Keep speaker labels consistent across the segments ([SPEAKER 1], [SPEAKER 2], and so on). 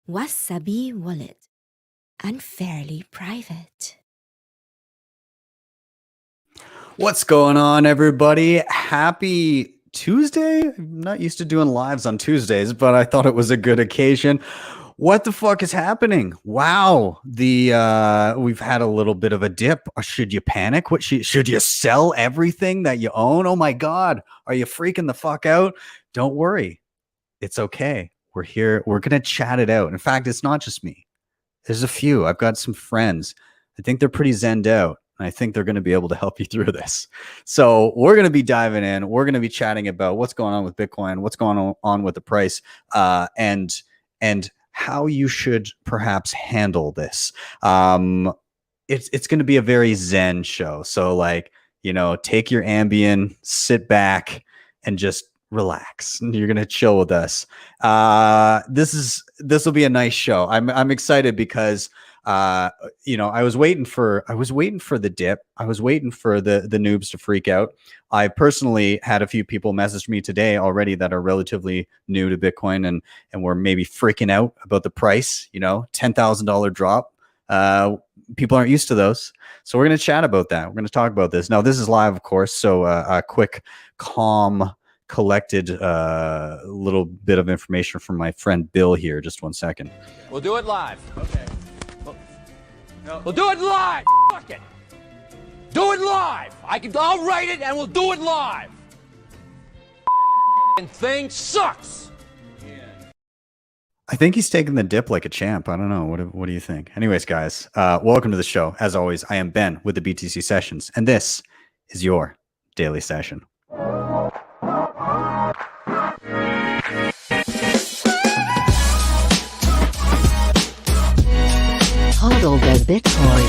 [SPEAKER 1] Wasabi wallet. Unfairly private.
[SPEAKER 2] What's going on, everybody? Happy Tuesday. I'm not used to doing lives on Tuesdays, but I thought it was a good occasion. What the fuck is happening? Wow. We've had a little bit of a dip. Should you panic? Should you sell everything that you own? Oh my God. Are you freaking the fuck out? Don't worry. It's okay. We're here. We're going to chat it out. In fact, it's not just me. There's a few. I've got some friends. I think they're pretty zenned out. And I think they're going to be able to help you through this. So we're going to be diving in. We're going to be chatting about what's going on with Bitcoin, what's going on with the price, and how you should perhaps handle this. It's going to be a very zen show. So take your Ambien, sit back, and just relax. You're going to chill with us. This will be a nice show. I'm excited because I was waiting for the dip. I was waiting for the noobs to freak out. I personally had a few people message me today already that are relatively new to Bitcoin and were maybe freaking out about the price, $10,000 drop. People aren't used to those. So we're going to chat about that. We're going to talk about this. Now, this is live, of course. So a quick, calm, collected little bit of information from my friend Bill here. Just 1 second.
[SPEAKER 3] We'll do it live.
[SPEAKER 2] Okay.
[SPEAKER 3] We'll do it live. Fuck it. Do it live. I'll write it and we'll do it live. And thing sucks.
[SPEAKER 2] I think he's taking the dip like a champ. I don't know. What do you think? Anyways, guys, welcome to the show. As always, I am Ben with the BTC Sessions, and this is your daily session.
[SPEAKER 1] Hodl the Bitcoin.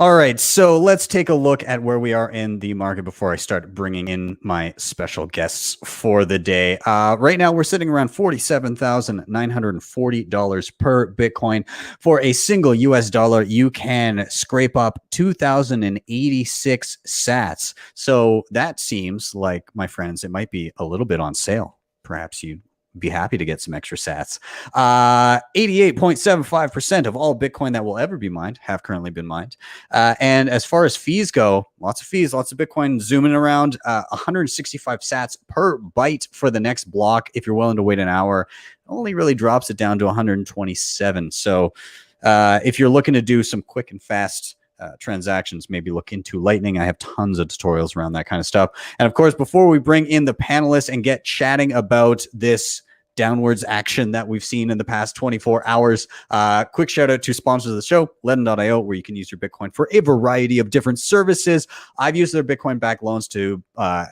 [SPEAKER 2] All right, so let's take a look at where we are in the market before I start bringing in my special guests for the day. Right now, we're sitting around $47,940 per Bitcoin. For a single US dollar, you can scrape up 2,086 sats. So that seems like, my friends, it might be a little bit on sale. Perhaps you'd be happy to get some extra sats. 88.75% of all Bitcoin that will ever be mined have currently been mined. And as far as fees go, lots of fees, lots of Bitcoin zooming around. 165 sats per byte for the next block. If you're willing to wait an hour, it only really drops it down to 127. So if you're looking to do some quick and fast transactions, maybe look into Lightning. I have tons of tutorials around that kind of stuff. And of course, before we bring in the panelists and get chatting about this downwards action that we've seen in the past 24 hours. Quick shout out to sponsors of the show, LEDN.io, where you can use your Bitcoin for a variety of different services. I've used their Bitcoin backed loans to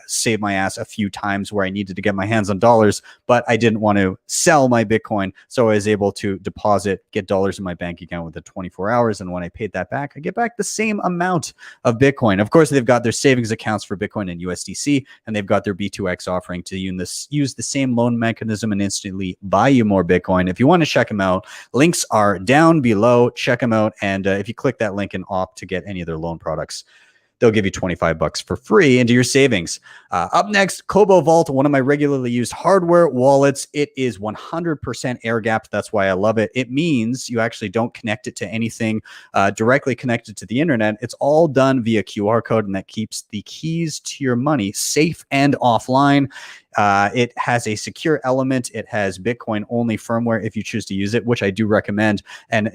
[SPEAKER 2] save my ass a few times where I needed to get my hands on dollars, but I didn't want to sell my Bitcoin. So I was able to deposit, get dollars in my bank account within 24 hours. And when I paid that back, I get back the same amount of Bitcoin. Of course, they've got their savings accounts for Bitcoin and USDC, and they've got their B2X offering to use the same loan mechanism and instantly buy you more Bitcoin. If you want to check them out, links are down below. Check them out. And if you click that link and opt to get any of their loan products, they'll give you $25 for free into your savings. Up next, Cobo Vault, one of my regularly used hardware wallets. It is 100% air gapped. That's why I love it. It means you actually don't connect it to anything directly connected to the internet. It's all done via QR code, and that keeps the keys to your money safe and offline. It has a secure element. It has Bitcoin only firmware if you choose to use it, which I do recommend. And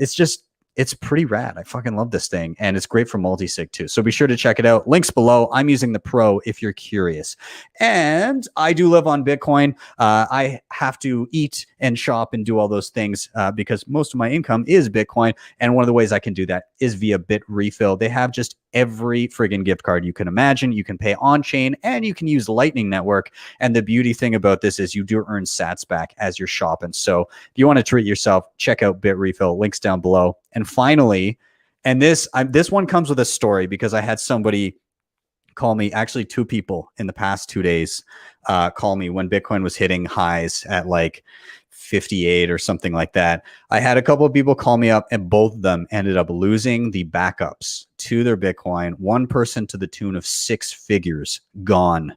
[SPEAKER 2] it's pretty rad. I fucking love this thing. And it's great for multi-sig too. So be sure to check it out. Links below. I'm using the Pro if you're curious. And I do live on Bitcoin. I have to eat and shop and do all those things because most of my income is Bitcoin. And one of the ways I can do that is via Bitrefill. They have just every friggin' gift card you can imagine. You can pay on chain and you can use Lightning Network. And the beauty thing about this is you do earn sats back as you're shopping. So if you want to treat yourself, check out Bitrefill. Links down below. And finally, and this one comes with a story because I had somebody call me, actually 2 people in the past 2 days call me when Bitcoin was hitting highs at like 58 or something like that. I had a couple of people call me up and both of them ended up losing the backups to their Bitcoin. One person to the tune of 6 figures gone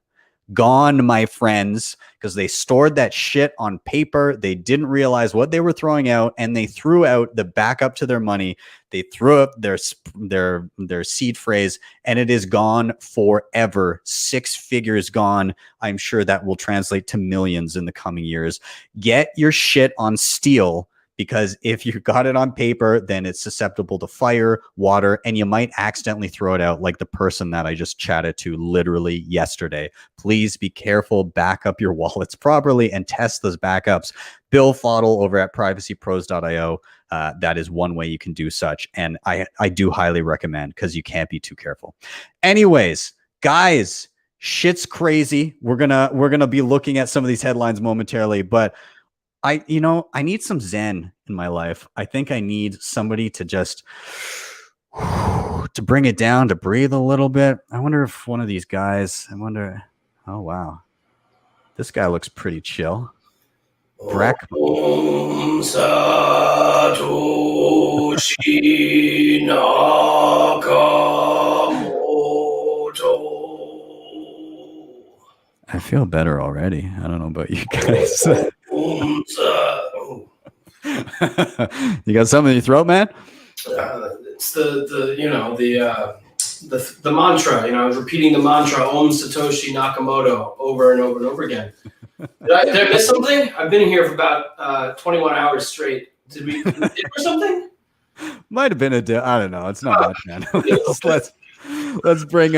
[SPEAKER 2] Gone, my friends, because they stored that shit on paper. They didn't realize what they were throwing out, and they threw out the backup to their money. They threw up their seed phrase, and it is gone forever. 6 figures gone. I'm sure that will translate to millions in the coming years. Get your shit on steel, because if you got it on paper, then it's susceptible to fire, water, and you might accidentally throw it out like the person that I just chatted to literally yesterday. Please be careful, back up your wallets properly, and test those backups. BillFodl over at privacypros.io. That is one way you can do such, and I do highly recommend, because you can't be too careful. Anyways, guys, shit's crazy. We're gonna be looking at some of these headlines momentarily, but I need some zen in my life. I think I need somebody to just to bring it down, to breathe a little bit. I wonder if one of these guys, oh wow, this guy looks pretty chill. Breck.
[SPEAKER 4] Om Satoshi Nakamoto.
[SPEAKER 2] I feel better already. I don't know about you guys. You got something in your throat, man?
[SPEAKER 4] It's the mantra. I was repeating the mantra Om Satoshi Nakamoto over and over and over again. Did I miss something? I've been here for about 21 hours straight. Did we or something?
[SPEAKER 2] Might have been I don't know. It's not much, man. let's bring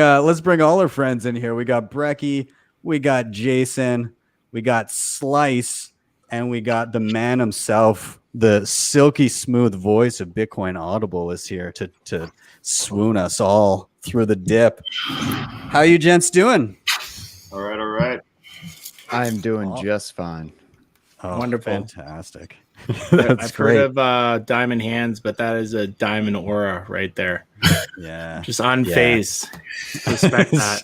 [SPEAKER 2] all our friends in here. We got Brecky, we got Jason, we got Slice, and we got the man himself, the silky smooth voice of Bitcoin Audible is here to swoon us all through the dip. How you gents doing?
[SPEAKER 5] All right.
[SPEAKER 6] I'm doing just fine.
[SPEAKER 2] Oh,
[SPEAKER 7] wonderful.
[SPEAKER 2] Fantastic.
[SPEAKER 7] I've heard of diamond hands, but that is a diamond aura right there.
[SPEAKER 2] Yeah.
[SPEAKER 7] Just on face. Respect that.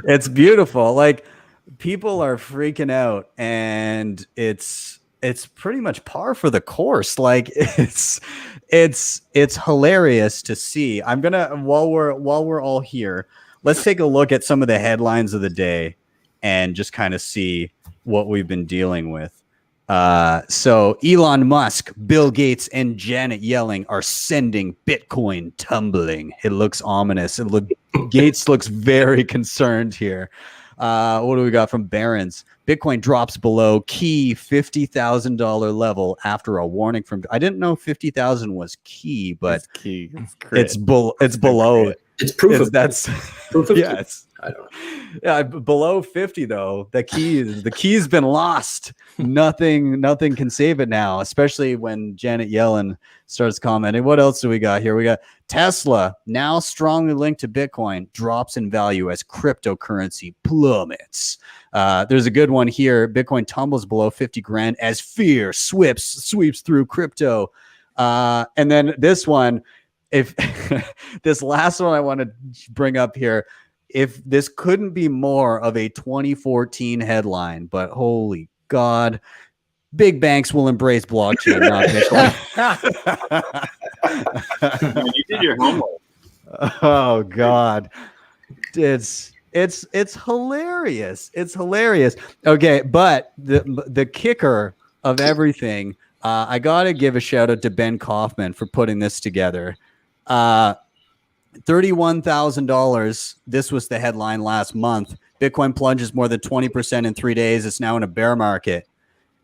[SPEAKER 2] It's beautiful. Like, people are freaking out, and it's pretty much par for the course. Like, it's hilarious to see. I'm gonna while we're all here, let's take a look at some of the headlines of the day and just kind of see what we've been dealing with. So Elon Musk, Bill Gates, and Janet Yellen are sending Bitcoin tumbling. It looks ominous. Gates looks very concerned here. What do we got from Barron's? Bitcoin drops below key $50,000 level after a warning from. I didn't know 50,000 was key, but
[SPEAKER 6] it's key.
[SPEAKER 2] It's below.
[SPEAKER 4] It's proof of
[SPEAKER 2] that's
[SPEAKER 4] proof of
[SPEAKER 2] yeah.
[SPEAKER 4] I don't know.
[SPEAKER 2] Yeah, below 50 though. The key's been lost. Nothing can save it now, especially when Janet Yellen starts commenting. What else do we got here? We got Tesla, now strongly linked to Bitcoin, drops in value as cryptocurrency plummets. There's a good one here. Bitcoin tumbles below 50 grand as fear sweeps through crypto. And then this one, if this last one I want to bring up here, if this couldn't be more of a 2014 headline, but holy God, big banks will embrace blockchain, not Bitcoin.
[SPEAKER 5] You did your homework.
[SPEAKER 2] Oh God, it's hilarious. It's hilarious. Okay, but the kicker of everything, I gotta give a shout out to Ben Kaufman for putting this together. $31,000. This was the headline last month. Bitcoin plunges more than 20% in 3 days. It's now in a bear market.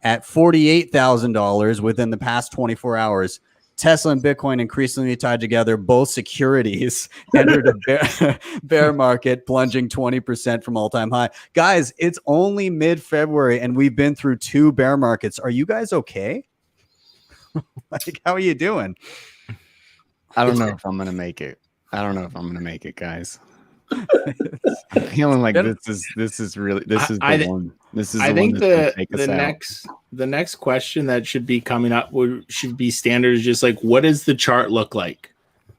[SPEAKER 2] At $48,000 within the past 24 hours, Tesla and Bitcoin increasingly tied together. Both securities entered a bear market, plunging 20% from all-time high. Guys, it's only mid-February, and we've been through 2 bear markets. Are you guys okay? Like, how are you doing?
[SPEAKER 6] I don't know if I'm gonna make it. Guys. I'm feeling like this is the one. This is.
[SPEAKER 7] I think the next question that should be coming up should be standards. Just like, what does the chart look like?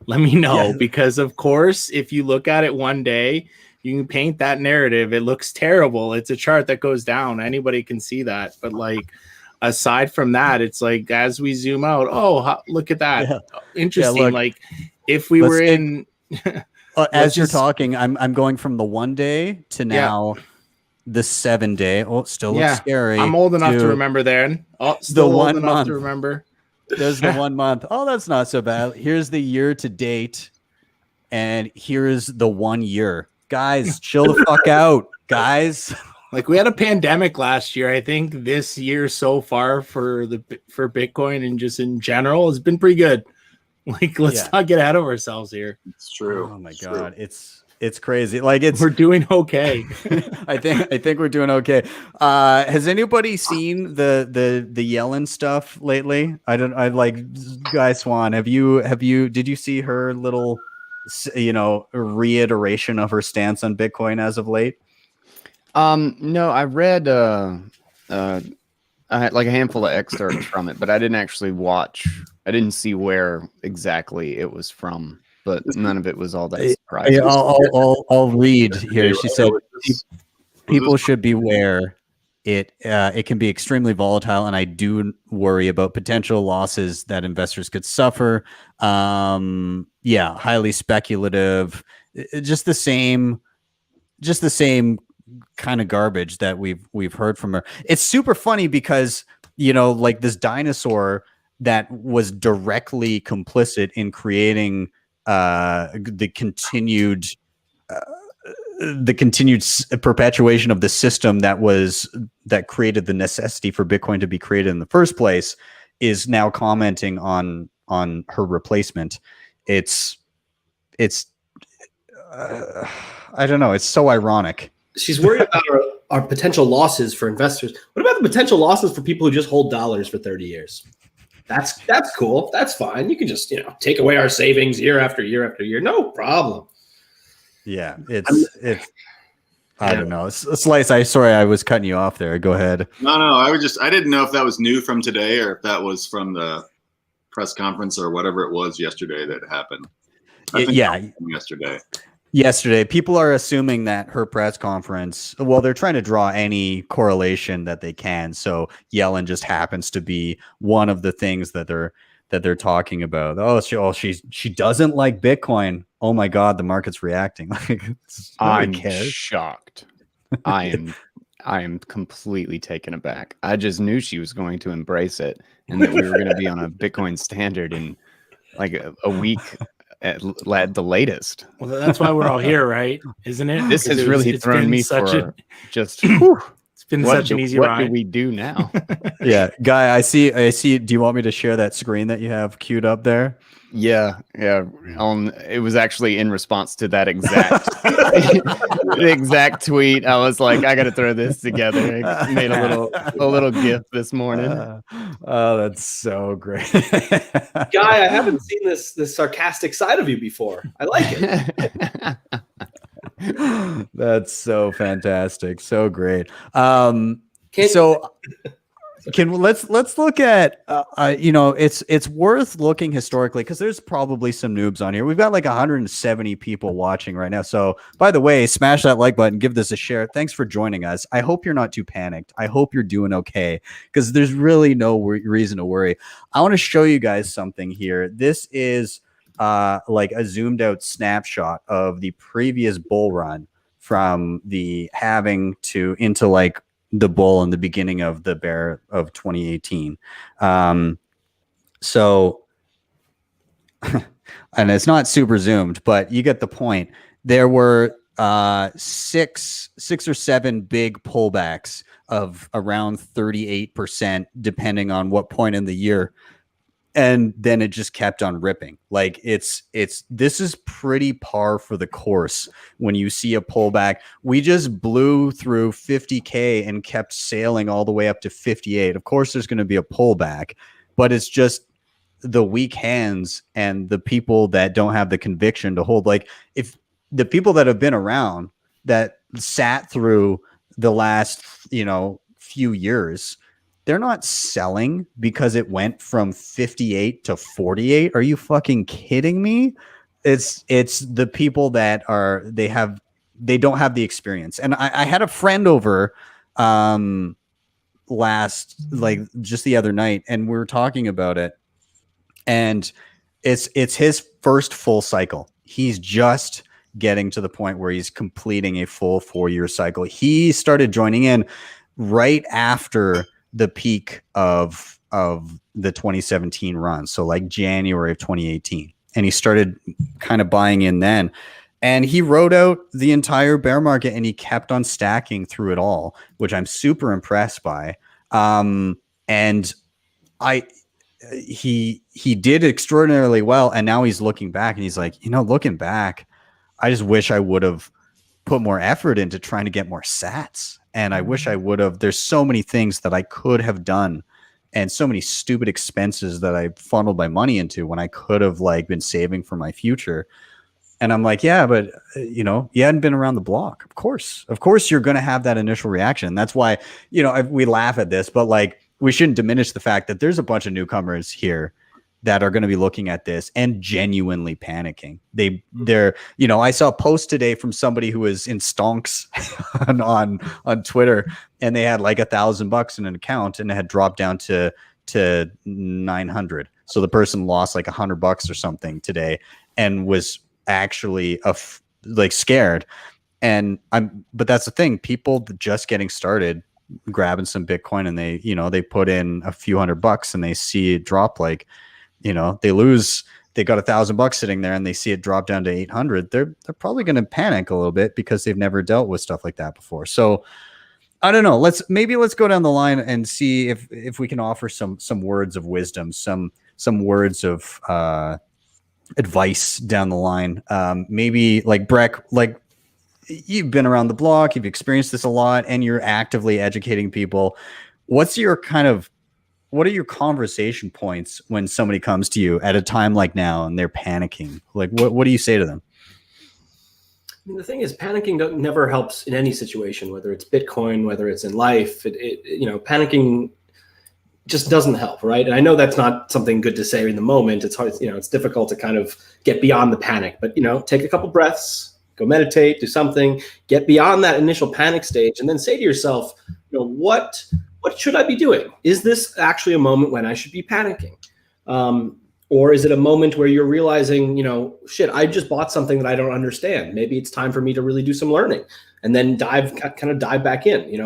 [SPEAKER 7] Let me know, because of course, if you look at it one day, you can paint that narrative. It looks terrible. It's a chart that goes down. Anybody can see that. But like, aside from that, it's like as we zoom out, look at that. Interesting.
[SPEAKER 2] look,
[SPEAKER 7] like if we were in
[SPEAKER 2] as you're talking, I'm going from the 1 day to now the 7 day. Oh, it still looks scary.
[SPEAKER 7] I'm old enough to remember then. Oh, still
[SPEAKER 2] the 1
[SPEAKER 7] old enough
[SPEAKER 2] month
[SPEAKER 7] to remember.
[SPEAKER 2] There's the 1 month. Oh, that's not so bad. Here's the year to date, and here's the 1 year. Guys, chill the fuck out, guys.
[SPEAKER 7] Like, we had a pandemic last year. I think this year so far for Bitcoin and just in general has been pretty good. Like, let's not get ahead of ourselves here.
[SPEAKER 5] It's true.
[SPEAKER 2] Oh my
[SPEAKER 5] God,
[SPEAKER 2] it's crazy. Like,
[SPEAKER 7] we're doing okay.
[SPEAKER 2] I think we're doing okay. Has anybody seen the Yellen stuff lately? I like Guy Swan. Did you see her little reiteration of her stance on Bitcoin as of late?
[SPEAKER 6] No, I read I had like a handful of excerpts from it, but I didn't actually watch. I didn't see where exactly it was from, but none of it was all that surprising.
[SPEAKER 2] I'll read here. She said, "People should beware. It can be extremely volatile, and I do worry about potential losses that investors could suffer. Highly speculative. Just the same kind of garbage that we've heard from her. It's super funny because like this dinosaur that was directly complicit in creating the continued perpetuation of the system that created the necessity for Bitcoin to be created in the first place, is now commenting on her replacement. It's I don't know. It's so ironic.
[SPEAKER 4] She's worried about our potential losses for investors. What about the potential losses for people who just hold dollars for 30 years? That's cool. That's fine. You can just take away our savings year after year after year. No problem.
[SPEAKER 2] Yeah, it's I don't know. Slice, I was cutting you off there. Go ahead.
[SPEAKER 5] No, I didn't know if that was new from today or if that was from the press conference or whatever it was yesterday that happened. Yesterday.
[SPEAKER 2] People are assuming that her press conference, well, they're trying to draw any correlation that they can. So Yellen just happens to be one of the things that they're talking about. She doesn't like Bitcoin. Oh my God, the market's reacting.
[SPEAKER 6] I'm shocked. I am completely taken aback. I just knew she was going to embrace it and that we were going to be on a Bitcoin standard in like a week at the latest.
[SPEAKER 7] Well, that's why we're all here, right? Isn't it?
[SPEAKER 6] This has really thrown me for just.
[SPEAKER 7] It's been such an easy ride.
[SPEAKER 6] What do we do now?
[SPEAKER 2] Yeah, Guy, I see. Do you want me to share that screen that you have queued up there?
[SPEAKER 6] Yeah. It was actually in response to that exact the exact tweet. I was like, I got to throw this together. I made a little GIF this morning.
[SPEAKER 2] Oh, that's so great,
[SPEAKER 4] Guy. I haven't seen this sarcastic side of you before. I like it.
[SPEAKER 2] That's so fantastic, so great. Let's look at it's worth looking historically because there's probably some noobs on here. We've got like 170 people watching right now. So by the way, smash that like button, give this a share. Thanks for joining us. I hope you're not too panicked. I hope you're doing okay because there's really no reason to worry. I want to show you guys something here. This is like a zoomed out snapshot of the previous bull run from the halving into like the bull in the beginning of the bear of 2018. So, and it's not super zoomed, but you get the point. There were six or seven big pullbacks of around 38%, depending on what point in the year. And then it just kept on ripping. Like this is pretty par for the course. When you see a pullback, we just blew through 50K and kept sailing all the way up to 58. Of course, there's going to be a pullback, but it's just the weak hands and the people that don't have the conviction to hold. Like if the people that have been around that sat through the last, few years, they're not selling because it went from 58 to 48. Are you fucking kidding me? It's the people that they don't have the experience. And I had a friend over just the other night, and we were talking about it. And it's his first full cycle. He's just getting to the point where he's completing a full 4-year cycle. He started joining in right after the peak of the 2017 run. So like January of 2018. And he started kind of buying in then. And he rode out the entire bear market and he kept on stacking through it all, which I'm super impressed by. And he did extraordinarily well. And now he's looking back and he's like, looking back, I just wish I would have put more effort into trying to get more sats. And I wish I would have. There's so many things that I could have done and so many stupid expenses that I funneled my money into when I could have like been saving for my future. And I'm like, yeah, but you hadn't been around the block. Of course, you're going to have that initial reaction. That's why, we laugh at this, but like, we shouldn't diminish the fact that there's a bunch of newcomers here that are going to be looking at this and genuinely panicking. They're, I saw a post today from somebody who was in stonks on Twitter, and they had like $1,000 in an account and it had dropped down to 900. So the person lost like $100 or something today and was actually scared. But that's the thing, people just getting started grabbing some Bitcoin and they put in a few $100 and they see it drop, like, they got $1,000 sitting there and they see it drop down to 800. They're probably going to panic a little bit because they've never dealt with stuff like that before. So I don't know. Let's go down the line and see if we can offer some words of wisdom, some words of advice down the line. Maybe like Breck, like you've been around the block, you've experienced this a lot, and you're actively educating people. What are your conversation points when somebody comes to you at a time like now and they're panicking? Like, what do you say to them?
[SPEAKER 4] I mean, the thing is, panicking never helps in any situation, whether it's Bitcoin, whether it's in life. Panicking just doesn't help, right? And I know that's not something good to say in the moment. It's hard, it's difficult to kind of get beyond the panic. But take a couple breaths, go meditate, do something, get beyond that initial panic stage, and then say to yourself, what should I be doing? Is this actually a moment when I should be panicking? Or is it a moment where you're realizing, shit, I just bought something that I don't understand. Maybe it's time for me to really do some learning and then dive back in.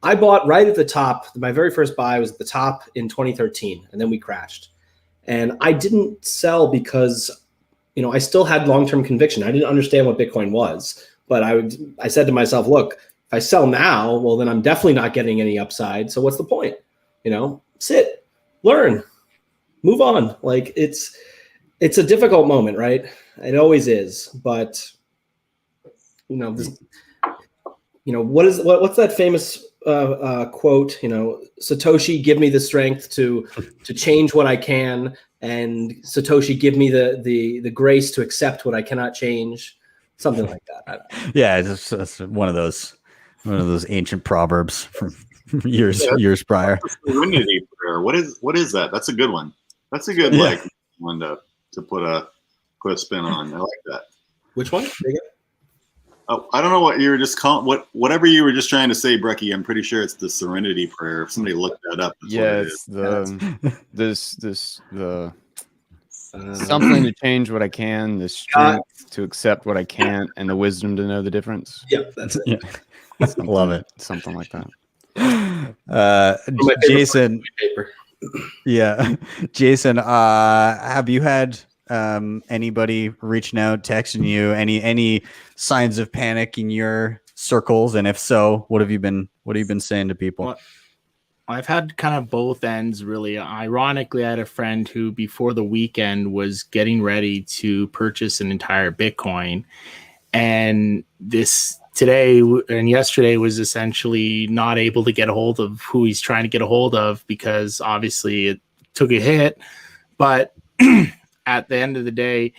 [SPEAKER 4] I bought right at the top. My very first buy was at the top in 2013, and then we crashed. And I didn't sell because, I still had long-term conviction. I didn't understand what Bitcoin was, but I said to myself, look, if I sell now, well, then I'm definitely not getting any upside. So what's the point? Sit, learn, move on. Like it's a difficult moment, right? It always is. But what's that famous quote? Satoshi, give me the strength to change what I can, and Satoshi, give me the grace to accept what I cannot change. Something like that.
[SPEAKER 2] Yeah, it's one of those ancient proverbs from years prior.
[SPEAKER 5] Serenity prayer. What is that? That's a good one. That's a good one to put a spin on. I like that.
[SPEAKER 4] Which one?
[SPEAKER 5] Oh, I don't know what you were just calling. Whatever you were just trying to say, Brecky. I'm pretty sure it's the Serenity prayer. If somebody looked that up,
[SPEAKER 6] it's something to change what I can, the strength to accept what I can't, and the wisdom to know the difference.
[SPEAKER 4] Yeah, that's it.
[SPEAKER 2] Yeah. Love it.
[SPEAKER 6] Something like that.
[SPEAKER 2] Jason. Yeah, Jason. Have you had anybody reaching out, texting you? Any signs of panic in your circles? And if so, what have you been saying to people?
[SPEAKER 7] Well, I've had kind of both ends, really. Ironically, I had a friend who before the weekend was getting ready to purchase an entire Bitcoin, and today and yesterday was essentially not able to get a hold of who he's trying to get a hold of, because obviously it took a hit. But at the end of the day,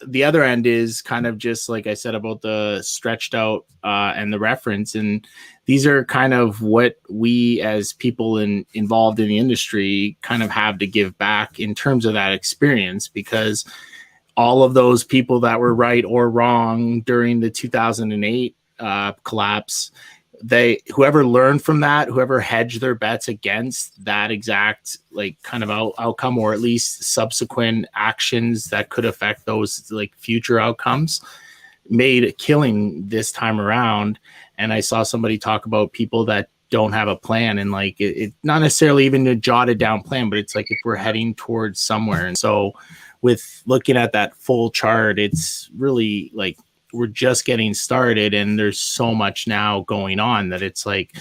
[SPEAKER 7] the other end is kind of just like I said about the stretched out and the reference. And these are kind of what we as people involved in the industry kind of have to give back in terms of that experience, because all of those people that were right or wrong during the 2008 collapse, whoever learned from that, whoever hedged their bets against that exact like kind of outcome, or at least subsequent actions that could affect those like future outcomes, made a killing this time around. And I saw somebody talk about people that don't have a plan, and like it not necessarily even a jotted down plan, but it's like if we're heading towards somewhere. And so with looking at that full chart, it's really like we're just getting started, and there's so much now going on that it's like,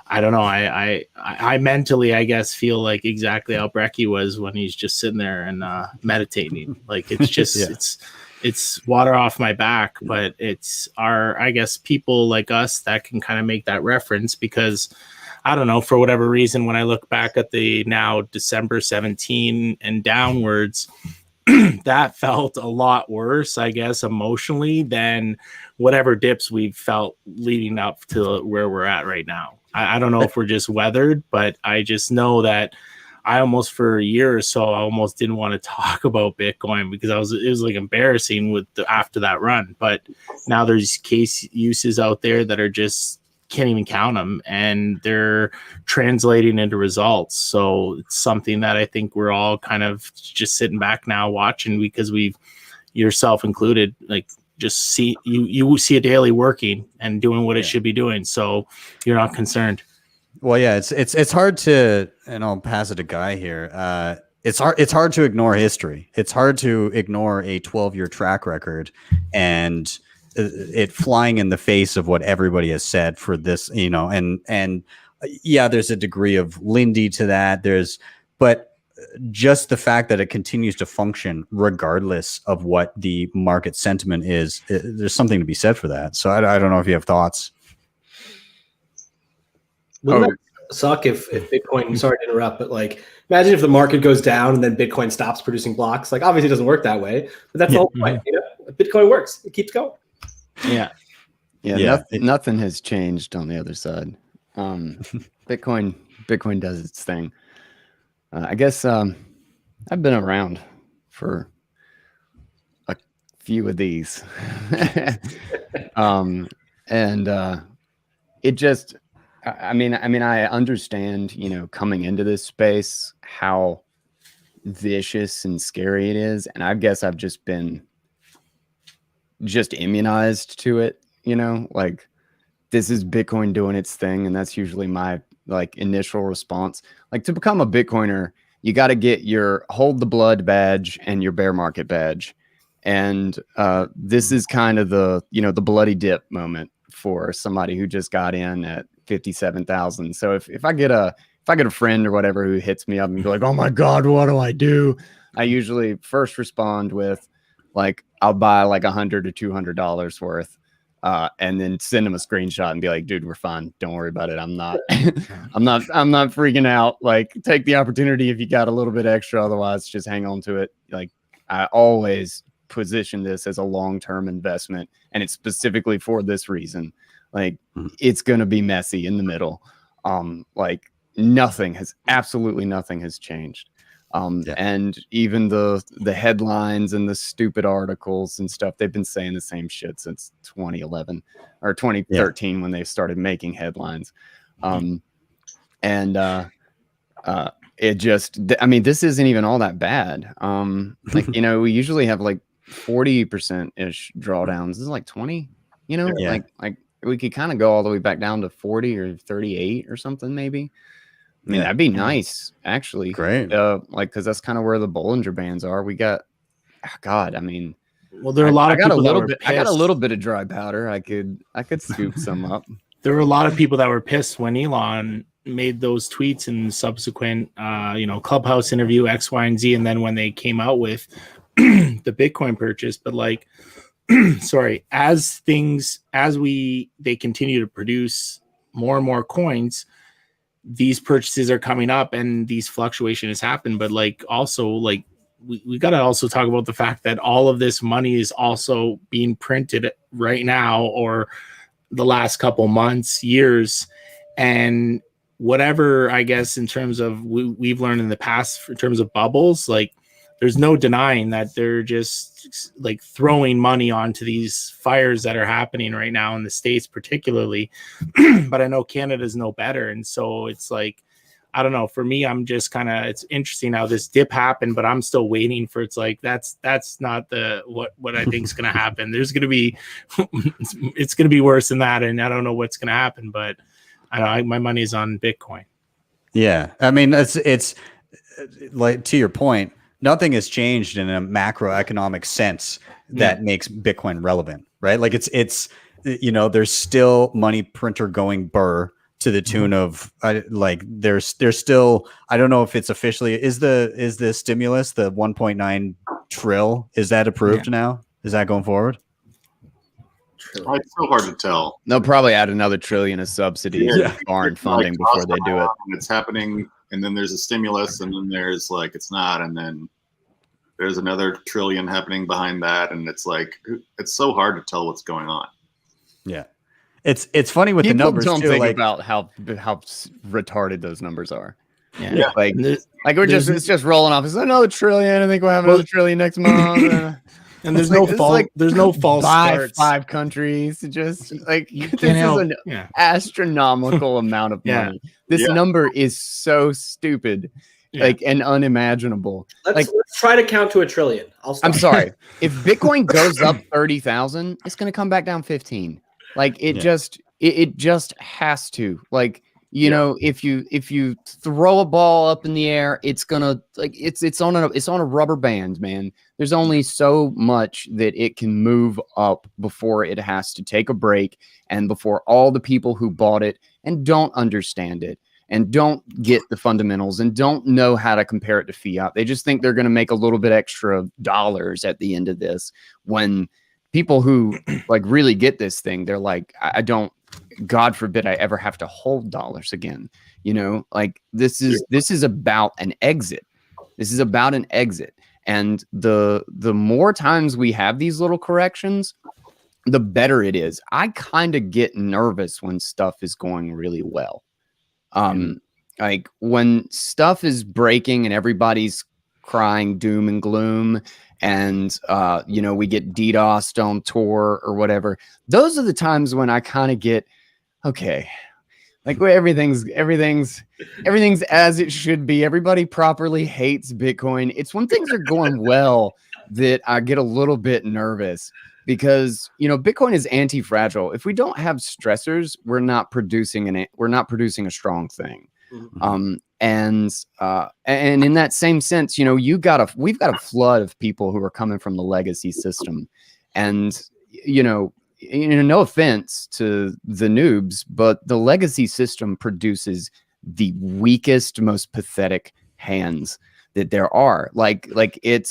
[SPEAKER 7] I don't know. I mentally, I guess, feel like exactly how Brecky was when he's just sitting there and meditating. Like it's just it's water off my back, but it's I guess people like us that can kind of make that reference, because I don't know, for whatever reason, when I look back at the now December 17 and downwards, that felt a lot worse, I guess, emotionally than whatever dips we've felt leading up to where we're at right now. I don't know if we're just weathered, but I just know that I almost for a year or so, I almost didn't want to talk about Bitcoin because it was like embarrassing after that run. But now there's case uses out there that are just can't even count them, and they're translating into results. So it's something that I think we're all kind of just sitting back now watching, because we've, yourself included, like just see you see a daily working and doing what it should be doing. So you're not concerned.
[SPEAKER 2] Well, yeah, it's hard to, and I'll pass it to Guy here. It's hard to ignore history. It's hard to ignore a 12-year track record and it flying in the face of what everybody has said for this, you know, and yeah, there's a degree of Lindy to that. But just the fact that it continues to function regardless of what the market sentiment is, there's something to be said for that. So I don't know if you have thoughts.
[SPEAKER 4] Wouldn't that suck if Bitcoin, sorry to interrupt, but like imagine if the market goes down and then Bitcoin stops producing blocks. Like obviously it doesn't work that way, but that's the whole point. You know, Bitcoin works. It keeps going.
[SPEAKER 6] Yeah. Nothing has changed on the other side. Bitcoin does its thing. I guess I've been around for a few of these. It just, I mean, I understand, you know, coming into this space, how vicious and scary it is. And I guess I've just been immunized to it, you know, like this is Bitcoin doing its thing. And that's usually my like initial response. Like to become a Bitcoiner, you got to get your hold the blood badge and your bear market badge. And this is kind of the, you know, the bloody dip moment for somebody who just got in at 57,000. So if I get a friend or whatever who hits me up and be like, oh my God, what do I do? I usually first respond with like, I'll buy like $100 to $200 worth, and then send them a screenshot and be like, dude, we're fine. Don't worry about it. I'm not freaking out. Like take the opportunity if you got a little bit extra, otherwise just hang on to it. Like I always position this as a long-term investment, and it's specifically for this reason. Like it's going to be messy in the middle. Like absolutely nothing has changed. And even the headlines and the stupid articles and stuff, they've been saying the same shit since 2011 or 2013 when they started making headlines. It just, I mean, this isn't even all that bad. Like, you know, we usually have like 40% ish drawdowns. This is like 20, you know, like we could kind of go all the way back down to 40 or 38 or something, maybe. I mean, that'd be nice, actually.
[SPEAKER 2] Great.
[SPEAKER 6] Like, because that's kind of where the Bollinger Bands are. We got, God, I mean,
[SPEAKER 7] well, there are a lot of people
[SPEAKER 6] I got a little bit of dry powder. I could scoop some up.
[SPEAKER 7] There were a lot of people that were pissed when Elon made those tweets and subsequent, you know, Clubhouse interview X, Y, and Z, and then when they came out with the Bitcoin purchase. But like, sorry, as they continue to produce more and more coins, these purchases are coming up and these fluctuations happen. But like also like we got to also talk about the fact that all of this money is also being printed right now or the last couple months, years, and whatever, I guess, in terms of we've learned in the past in terms of bubbles, like there's no denying that they're just like throwing money onto these fires that are happening right now in the States, particularly. But I know Canada's no better. And so it's like, I don't know. For me, I'm just kind of, it's interesting how this dip happened, but I'm still waiting for, it's like, that's not what I think is going to happen. There's going to be, it's going to be worse than that. And I don't know what's going to happen, but I know my money's on Bitcoin.
[SPEAKER 2] Yeah. I mean, it's like, to your point, nothing has changed in a macroeconomic sense that makes Bitcoin relevant, right? Like it's, there's still money printer going burr to the tune of like there's still, I don't know if it's officially, is the stimulus, the 1.9 trill, is that approved now? Is that going forward?
[SPEAKER 5] It's so hard to tell.
[SPEAKER 6] They'll probably add another trillion of subsidies and foreign funding before they do it.
[SPEAKER 5] It's happening, and then there's a stimulus, and then there's like it's not, and then there's another trillion happening behind that, and it's like it's so hard to tell what's going on.
[SPEAKER 2] Yeah. It's funny with
[SPEAKER 6] People
[SPEAKER 2] the numbers
[SPEAKER 6] don't
[SPEAKER 2] too,
[SPEAKER 6] think
[SPEAKER 2] like
[SPEAKER 6] about how retarded those numbers are.
[SPEAKER 7] Yeah.
[SPEAKER 6] Like it's just rolling off. It's another trillion. I think we'll have another trillion next month.
[SPEAKER 7] And there's no false, there's no false starts.
[SPEAKER 6] 5 countries. Just like
[SPEAKER 7] You
[SPEAKER 6] this
[SPEAKER 7] can't
[SPEAKER 6] is
[SPEAKER 7] help.
[SPEAKER 6] an
[SPEAKER 7] Yeah.
[SPEAKER 6] astronomical amount of money. This number is so stupid, like and unimaginable.
[SPEAKER 4] Let's try to count to a trillion.
[SPEAKER 6] I'm sorry. If Bitcoin goes up 30,000, it's going to come back down 15. Like it just has to. Like, you know, if you throw a ball up in the air, it's gonna like it's on a rubber band, man. There's only so much that it can move up before it has to take a break, and before all the people who bought it and don't understand it and don't get the fundamentals and don't know how to compare it to fiat, they just think they're going to make a little bit extra dollars at the end of this. When people who like really get this thing, they're like, I don't, God forbid I ever have to hold dollars again. You know, like this is about an exit. This is about an exit. And the more times we have these little corrections, the better it is. I kind of get nervous when stuff is going really well. Like when stuff is breaking and everybody's crying doom and gloom, and we get DDoSed on Tor or whatever. Those are the times when I kind of get, okay, like where everything's as it should be. Everybody properly hates Bitcoin. It's when things are going well that I get a little bit nervous, because Bitcoin is anti-fragile. If we don't have stressors, we're not producing a strong thing. And in that same sense, we've got a flood of people who are coming from the legacy system, and no offense to the noobs, but the legacy system produces the weakest, most pathetic hands that there are. It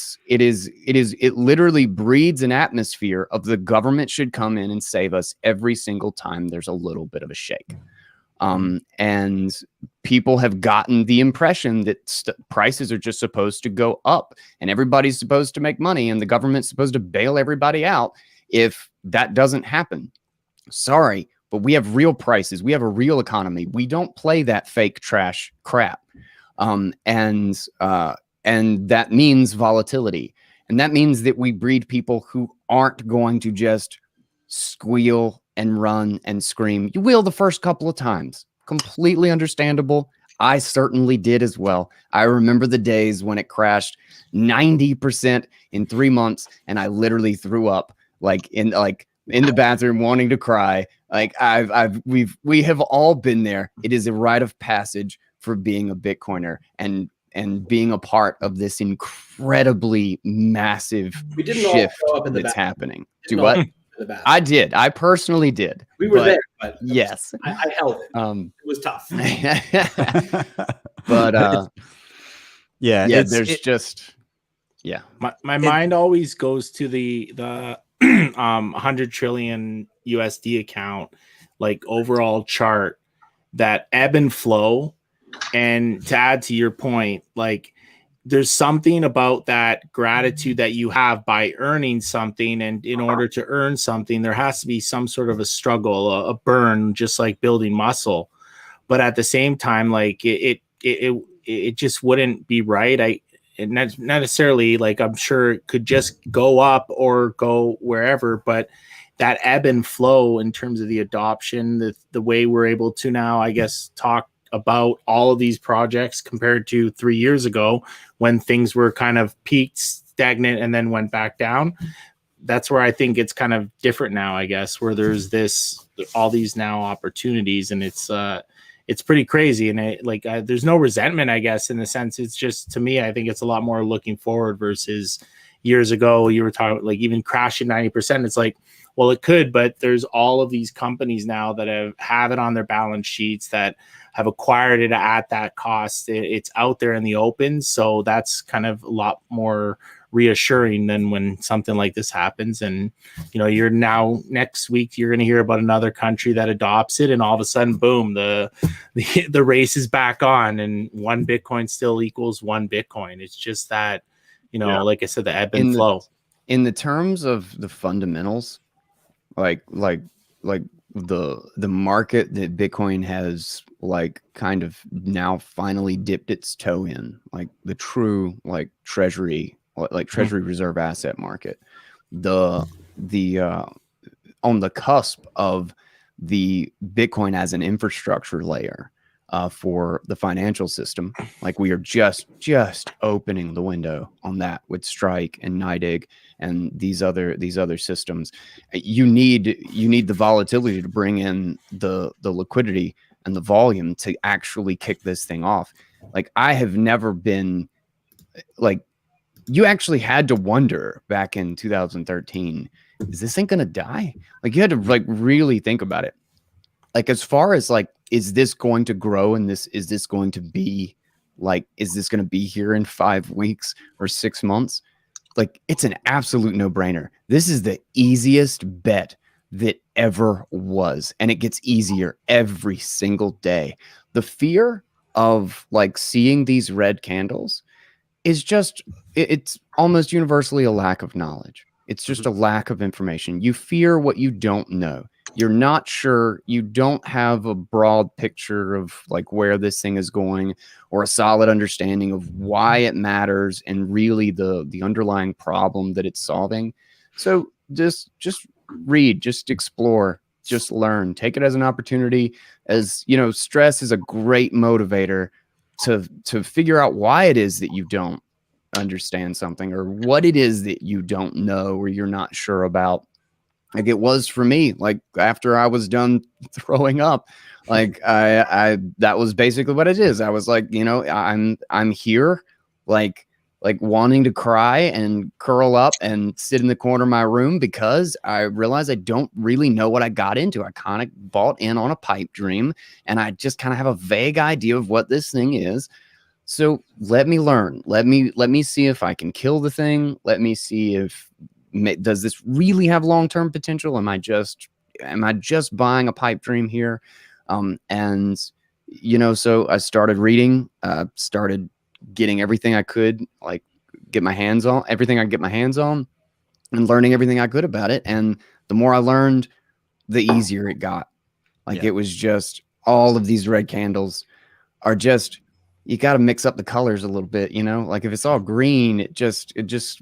[SPEAKER 6] literally breeds an atmosphere of the government should come in and save us every single time there's a little bit of a shake. And people have gotten the impression that prices are just supposed to go up and everybody's supposed to make money and the government's supposed to bail everybody out if that doesn't happen. Sorry, but we have real prices. We have a real economy. We don't play that fake trash crap. And that means volatility. And that means that we breed people who aren't going to just squeal and run and scream. You will the first couple of times. Completely understandable. I certainly did as well. I remember the days when it crashed 90% in 3 months, and I literally threw up in the bathroom wanting to cry. Like we have all been there. It is a rite of passage for being a Bitcoiner and being a part of this incredibly massive shift that's happening. Do what? I did. I personally did.
[SPEAKER 4] We were there, but
[SPEAKER 6] yes,
[SPEAKER 4] I held it. It was tough.
[SPEAKER 6] But
[SPEAKER 2] yeah,
[SPEAKER 7] My mind always goes to the 100 trillion USD account, like overall chart, that ebb and flow. And to add to your point, like there's something about that gratitude that you have by earning something, and in order to earn something, there has to be some sort of a struggle, a burn, just like building muscle. But at the same time, like it just wouldn't be right. Not necessarily, like I'm sure it could just go up or go wherever, but that ebb and flow in terms of the adoption, the way we're able to now, I guess, talk about all of these projects compared to 3 years ago when things were kind of peaked, stagnant, and then went back down. That's where I think it's kind of different now, I guess, where there's all these now opportunities, and it's pretty crazy. And there's no resentment, I guess, in the sense. It's just, to me, I think it's a lot more looking forward versus years ago. You were talking like even crashing 90%. It's like, well, it could, but there's all of these companies now that have it on their balance sheets that have acquired it at that cost. It's out there in the open. So that's kind of a lot more reassuring than when something like this happens. And, you're now next week, you're going to hear about another country that adopts it. And all of a sudden, boom, the race is back on, and one Bitcoin still equals one Bitcoin. It's just that, like I said, the ebb and flow.
[SPEAKER 6] In the terms of the fundamentals, like the market that Bitcoin has kind of now finally dipped its toe in, like the true treasury reserve asset market, the on the cusp of the Bitcoin as an infrastructure layer for the financial system. Like we are just opening the window on that with Strike and NYDIG and these other systems. You need the volatility to bring in the liquidity and the volume to actually kick this thing off. Like I have never been you actually had to wonder back in 2013, is this thing gonna die? Like you had to really think about it. Like as far as is this going to grow, and is this going to be is this going to be here in 5 weeks or 6 months? It's an absolute no-brainer. This is the easiest bet that ever was, and it gets easier every single day. The fear of seeing these red candles is just, it's almost universally a lack of knowledge. It's just a lack of information. You fear what you don't know. You're not sure. You don't have a broad picture of where this thing is going, or a solid understanding of why it matters and really the underlying problem that it's solving. So just read, just explore, just learn, take it as an opportunity. As stress is a great motivator to figure out why it is that you don't understand something, or what it is that you don't know or you're not sure about. Like it was for me, after I was done throwing up, I that was basically what it is. I was I'm here, wanting to cry and curl up and sit in the corner of my room, because I realized I don't really know what I got into. I kind of bought in on a pipe dream, and I just kind of have a vague idea of what this thing is. So let me learn. Let me see if I can kill the thing. Let me see if does this really have long-term potential? Am I just buying a pipe dream here? And so I started reading, started getting everything I could, get my hands on everything I could get my hands on, and learning everything I could about it. And the more I learned, the easier it got. It was just, all of these red candles are just, you got to mix up the colors a little bit, if it's all green, it just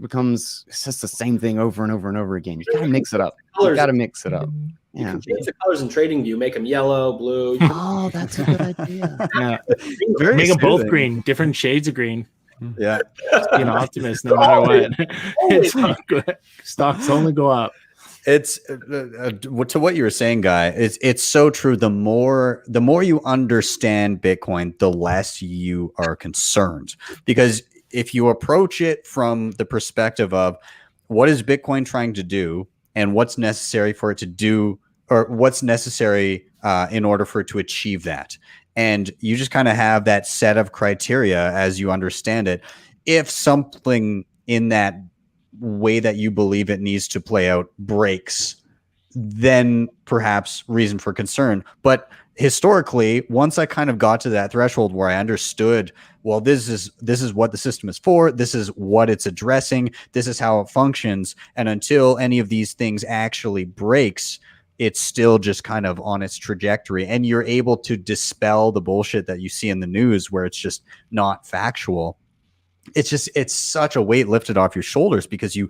[SPEAKER 6] becomes, it's just the same thing over and over and over again. You got to mix it up. You got to mix it up.
[SPEAKER 4] You can change the colors in trading view, make them yellow, blue.
[SPEAKER 6] Oh, that's a good idea.
[SPEAKER 7] Yeah. Make them both green, different shades of green.
[SPEAKER 2] Yeah.
[SPEAKER 7] Be an optimist no matter what. It's all good. Stocks only go up.
[SPEAKER 2] It's to what you were saying, Guy. It's so true. The more you understand Bitcoin, the less you are concerned, because if you approach it from the perspective of what is Bitcoin trying to do and what's necessary for it to do, or what's necessary in order for it to achieve that, and you just kind of have that set of criteria as you understand it. If something in that way that you believe it needs to play out breaks, then perhaps reason for concern. But historically, once I kind of got to that threshold where I understood, well, this is what the system is for, this is what it's addressing, this is how it functions, and until any of these things actually breaks, it's still just kind of on its trajectory, and you're able to dispel the bullshit that you see in the news where it's just not factual. it's such a weight lifted off your shoulders because you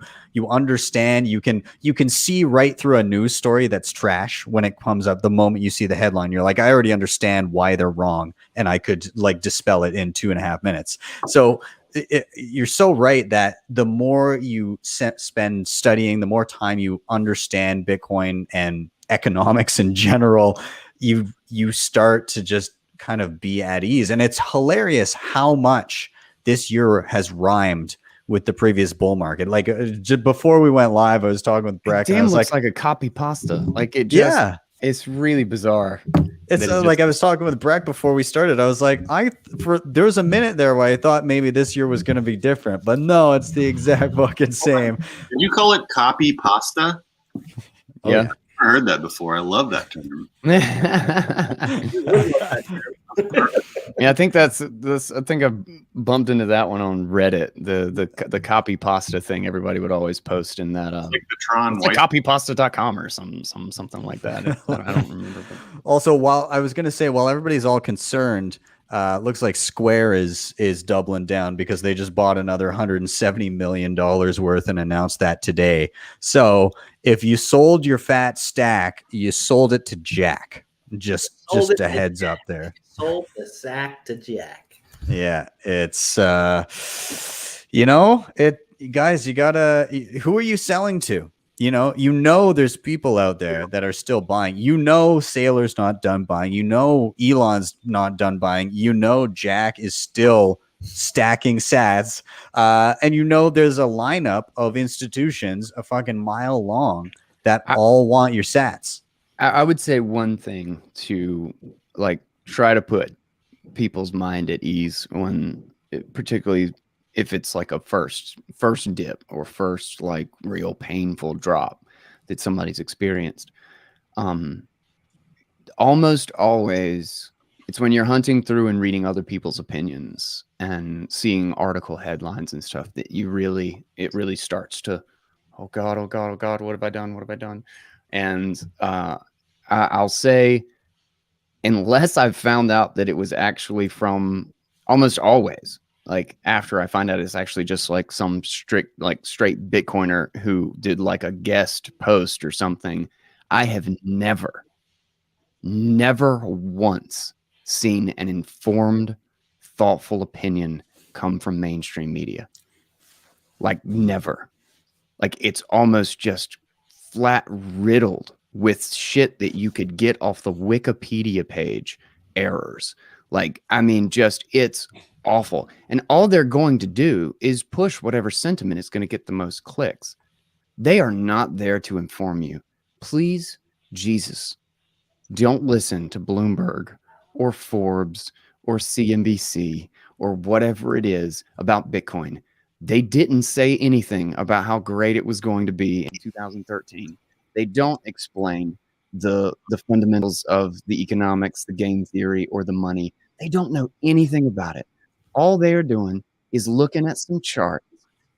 [SPEAKER 2] understand, you can see right through a news story that's trash when it comes up. The moment you see the headline, you're like, I already understand why they're wrong, and I could like dispel it in 2.5 minutes. So you're so right that the more you spend studying, the more time you understand Bitcoin and economics in general, you start to just kind of be at ease. And it's hilarious how much this year has rhymed with the previous bull market. Like just before we went live, I was talking with Breck.
[SPEAKER 6] Damn,
[SPEAKER 2] and I was
[SPEAKER 6] looks
[SPEAKER 2] like
[SPEAKER 6] a copy pasta. Like it just, it's really bizarre.
[SPEAKER 2] It's like I was talking with Breck before we started. I was like, there was a minute there where I thought maybe this year was going to be different, but no, it's the exact fucking same.
[SPEAKER 5] Did you call it copy pasta?
[SPEAKER 6] Yeah.
[SPEAKER 5] I heard that before. I love that term.
[SPEAKER 6] Yeah, I think that's this. I think I bumped into that one on Reddit. The copy pasta thing. Everybody would always post in that.
[SPEAKER 5] Like the Tron,
[SPEAKER 6] like copypasta.com or something like that. I don't remember.
[SPEAKER 2] Also, while everybody's all concerned, looks like Square is doubling down because they just bought another $170 million worth and announced that today. So if you sold your fat stack, you sold it to Jack. Just a heads up there.
[SPEAKER 4] Sold the sack to Jack.
[SPEAKER 2] Yeah, it's guys, you gotta. Who are you selling to? There's people out there that are still buying. Saylor's not done buying. Elon's not done buying. Jack is still stacking sats. And there's a lineup of institutions a fucking mile long that all want your sats.
[SPEAKER 6] I would say one thing to try to put people's mind at ease particularly if it's like a first dip or first real painful drop that somebody's experienced. Almost always it's when you're hunting through and reading other people's opinions and seeing article headlines and stuff that it really starts to, oh God, what have I done? And I'll say, unless I've found out that it was actually from, almost always, after I find out it's actually just some straight Bitcoiner who did a guest post or something, I have never once seen an informed, thoughtful opinion come from mainstream media. Never. It's almost just flat riddled with shit that you could get off the Wikipedia page errors. It's awful. And all they're going to do is push whatever sentiment is going to get the most clicks. They are not there to inform you. Please, Jesus, don't listen to Bloomberg or Forbes or CNBC or whatever it is about Bitcoin. They didn't say anything about how great it was going to be in 2013. They don't explain the fundamentals of the economics, the game theory, or the money. They don't know anything about it. All they are doing is looking at some charts,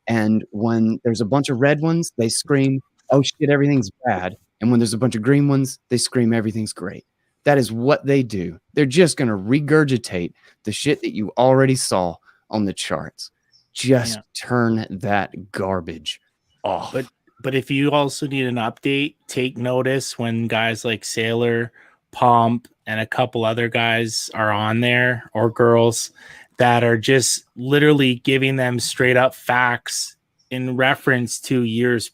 [SPEAKER 6] and when there's a bunch of red ones, they scream, oh shit, everything's bad. And when there's a bunch of green ones, they scream, everything's great. That is what they do. They're just going to regurgitate the shit that you already saw on the charts. Just turn that garbage off.
[SPEAKER 7] But if you also need an update, take notice when guys like Saylor, Pomp, and a couple other guys are on there, or girls, that are just literally giving them straight up facts in reference to years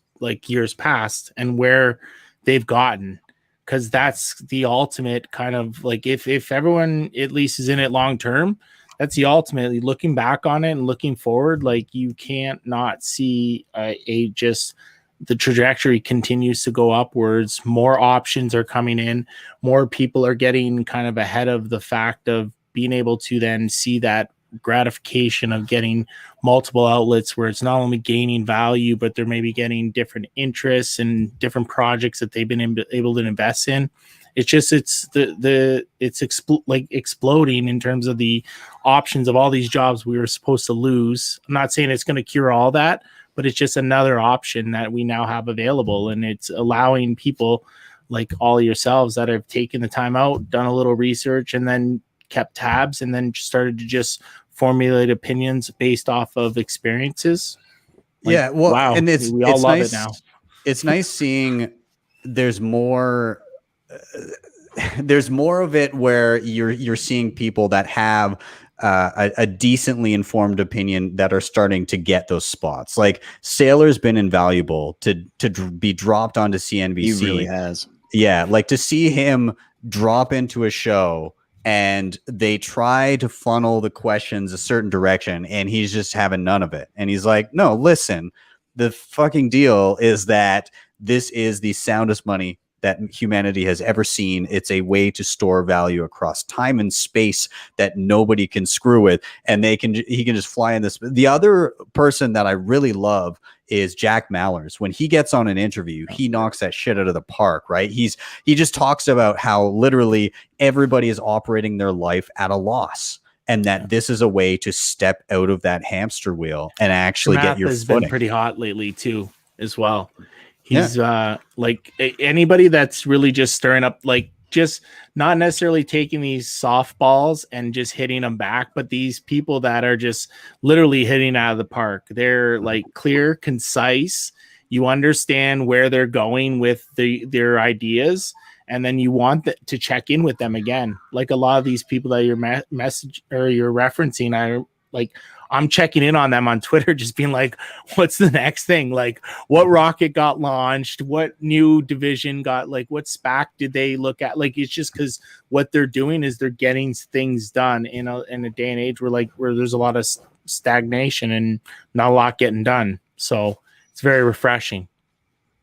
[SPEAKER 7] past and where they've gotten. Because that's the ultimate kind of if everyone at least is in it long term, that's the ultimately looking back on it and looking forward. You can't not see just the trajectory continues to go upwards. More options are coming in. More people are getting kind of ahead of the fact of being able to then see that gratification of getting multiple outlets where it's not only gaining value, but they're maybe getting different interests and different projects that they've been able to invest in. It's just exploding in terms of the options of all these jobs we were supposed to lose. I'm not saying it's going to cure all that, but it's just another option that we now have available, and it's allowing people like all yourselves that have taken the time out, done a little research, and then kept tabs, and then started to just formulate opinions based off of experiences. Like,
[SPEAKER 2] yeah, well,
[SPEAKER 7] wow,
[SPEAKER 2] and it's
[SPEAKER 7] we all
[SPEAKER 2] it's
[SPEAKER 7] love
[SPEAKER 2] nice.
[SPEAKER 7] it now.
[SPEAKER 2] It's nice seeing there's more. There's more of it where you're seeing people that have a decently informed opinion that are starting to get those spots. Like Saylor's been invaluable to be dropped onto CNBC.
[SPEAKER 6] He really has.
[SPEAKER 2] Yeah, like to see him drop into a show and they try to funnel the questions a certain direction and he's just having none of it. And he's like, no, listen, the fucking deal is that this is the soundest money that humanity has ever seen. It's a way to store value across time and space that nobody can screw with. And he can just fly in this. The other person that I really love is Jack Mallers. When he gets on an interview, he knocks that shit out of the park, right? He just talks about how literally everybody is operating their life at a loss. And that this is a way to step out of that hamster wheel and actually get your
[SPEAKER 7] has
[SPEAKER 2] footing.
[SPEAKER 7] been pretty hot lately too, as well. He's like anybody that's really just stirring up, like just not necessarily taking these softballs and just hitting them back, but these people that are just literally hitting out of the park. They're like clear, concise. You understand where they're going with their ideas, and then you want to check in with them again. Like a lot of these people that you're you're referencing, I'm checking in on them on Twitter, just being like, what's the next thing? Like, what rocket got launched? What new division got, like, what SPAC did they look at? Like, it's just because what they're doing is they're getting things done in a day and age where there's a lot of stagnation and not a lot getting done. So it's very refreshing.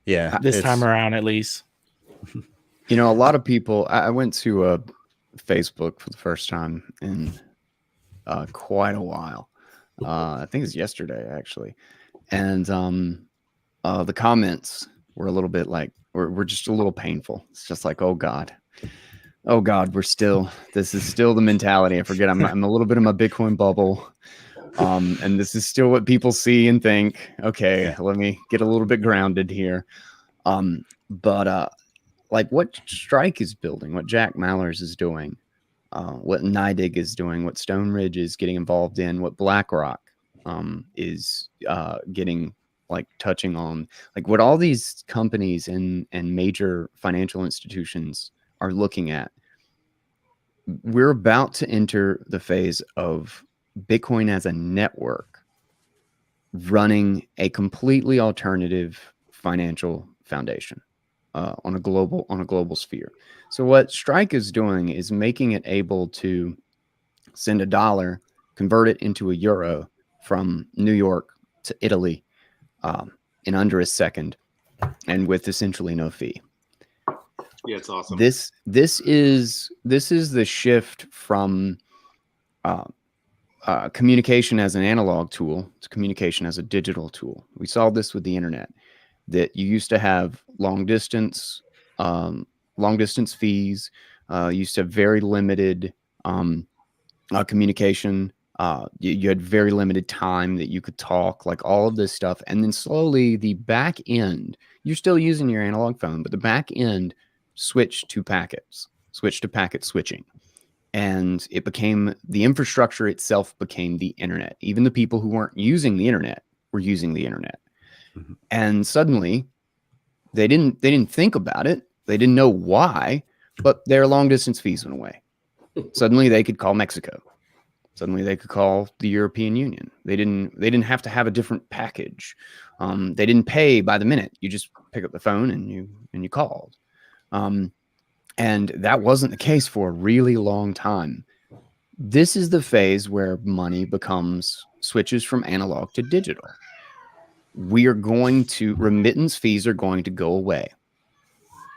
[SPEAKER 2] Yeah.
[SPEAKER 7] This time around, at least.
[SPEAKER 6] You know, a lot of people, I went to Facebook for the first time in quite a while. I think it's yesterday actually, and the comments were a little bit like we're just a little painful. It's just like, oh god, this is still the mentality. I forget I'm a little bit in my Bitcoin bubble, and this is still what people see and think. Okay, let me get a little bit grounded here, but like what Strike is building, what Jack Mallers is doing. What NYDIG is doing, what Stone Ridge is getting involved in, what BlackRock is getting, like, touching on, like what all these companies and major financial institutions are looking at. We're about to enter the phase of Bitcoin as a network running a completely alternative financial foundation on a global sphere. So what Strike is doing is making it able to send $1, convert it into a euro from New York to Italy in under a second, and with essentially no fee.
[SPEAKER 5] Yeah, it's awesome.
[SPEAKER 6] This is the shift from communication as an analog tool to communication as a digital tool. We saw this with the internet, that you used to have long distance fees, used to have very limited communication. You had very limited time that you could talk, like all of this stuff. And then slowly the back end, you're still using your analog phone, but the back end switched to packet switching. And it became, the infrastructure itself became the internet. Even the people who weren't using the internet were using the internet. Mm-hmm. And suddenly they didn't think about it. They didn't know why, but their long distance fees went away. Suddenly they could call Mexico. Suddenly they could call the European Union. They didn't have to have a different package. They didn't pay by the minute. You just pick up the phone and you called. And that wasn't the case for a really long time. This is the phase where money switches from analog to digital. Remittance fees are going to go away.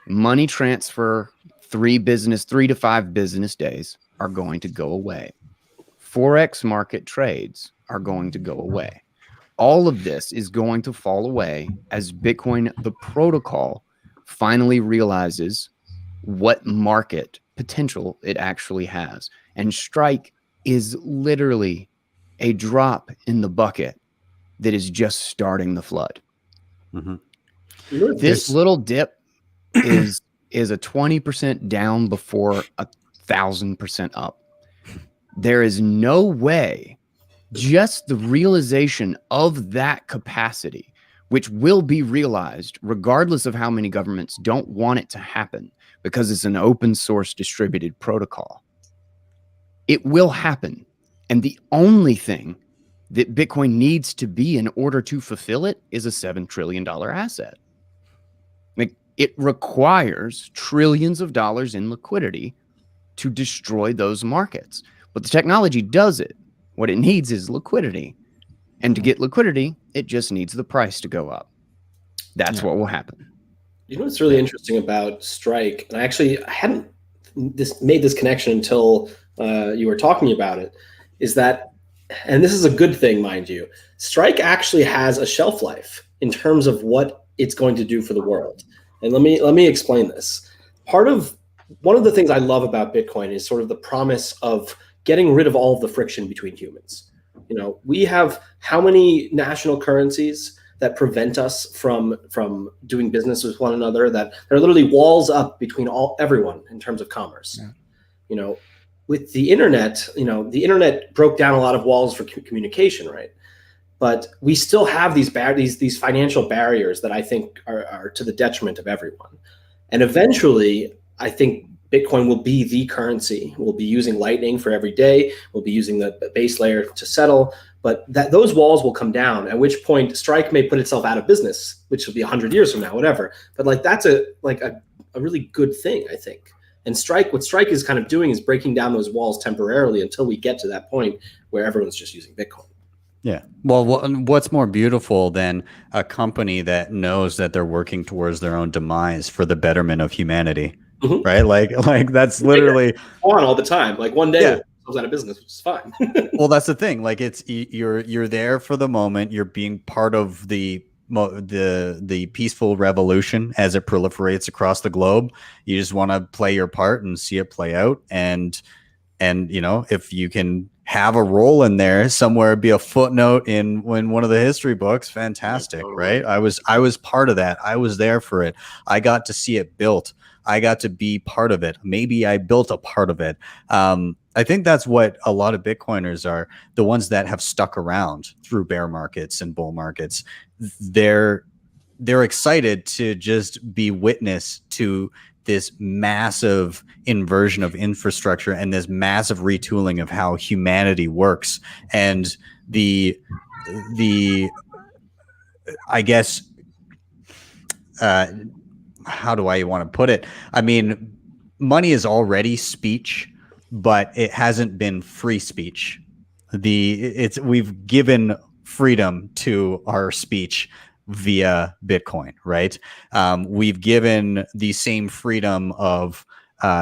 [SPEAKER 6] Money transfer, 3 to 5 business days are going to go away. Forex market trades are going to go away. All of this is going to fall away as Bitcoin, the protocol, finally realizes what market potential it actually has. And Strike is literally a drop in the bucket that is just starting the flood. Mm-hmm. This little dip is a 20% down before 1,000% up. There is no way just the realization of that capacity, which will be realized regardless of how many governments don't want it to happen, because it's an open source distributed protocol. It will happen. And the only thing that Bitcoin needs to be in order to fulfill it is a $7 trillion asset. Like, it requires trillions of dollars in liquidity to destroy those markets. But the technology does it. What it needs is liquidity. And to get liquidity, it just needs the price to go up. That's what will happen.
[SPEAKER 4] You know what's really interesting about Strike, and I hadn't made this connection until you were talking about it, is that, and this is a good thing, mind you, Strike actually has a shelf life in terms of what it's going to do for the world. And let me explain this. One of the things I love about Bitcoin is sort of the promise of getting rid of all of the friction between humans. You know, we have how many national currencies that prevent us from doing business with one another, that there are literally walls up between everyone in terms of commerce. Yeah. You know, with the internet, the internet broke down a lot of walls for communication, right? But we still have these financial barriers that I think are to the detriment of everyone. And eventually, I think Bitcoin will be the currency. We'll be using Lightning for every day. We'll be using the base layer to settle. But those walls will come down, at which point Strike may put itself out of business, which will be 100 years from now, whatever. But like that's a really good thing, I think. And what Strike is kind of doing is breaking down those walls temporarily until we get to that point where everyone's just using Bitcoin.
[SPEAKER 2] Yeah. Well, what's more beautiful than a company that knows that they're working towards their own demise for the betterment of humanity, right? Like that's literally
[SPEAKER 4] on all the time. Like one day it goes out of business, which is fine.
[SPEAKER 2] Well, that's the thing. Like you're there for the moment. You're being part of the peaceful revolution as it proliferates across the globe. You just want to play your part and see it play out. And if you can have a role in there somewhere, be a footnote in one of the history books, fantastic, right? I was part of that. I was there for it. I got to see it built. I got to be part of it. Maybe I built a part of it. I think that's what a lot of Bitcoiners are, the ones that have stuck around through bear markets and bull markets. They're excited to just be witness to this massive inversion of infrastructure and this massive retooling of how humanity works. And the I guess, how do I want to put it? I mean, money is already speech, but it hasn't been free speech. We've given freedom to our speech via Bitcoin, right? We've given the same freedom of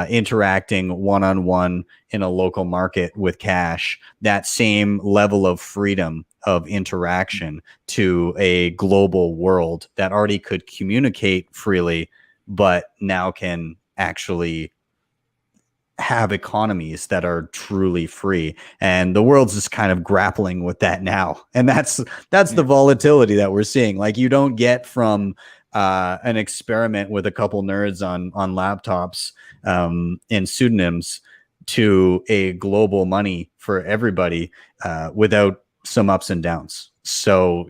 [SPEAKER 2] interacting one-on-one in a local market with cash, that same level of freedom of interaction to a global world that already could communicate freely, but now can actually have economies that are truly free. And the world's just kind of grappling with that now. And that's the volatility that we're seeing. Like, you don't get from an experiment with a couple nerds on laptops and pseudonyms to a global money for everybody without some ups and downs. So,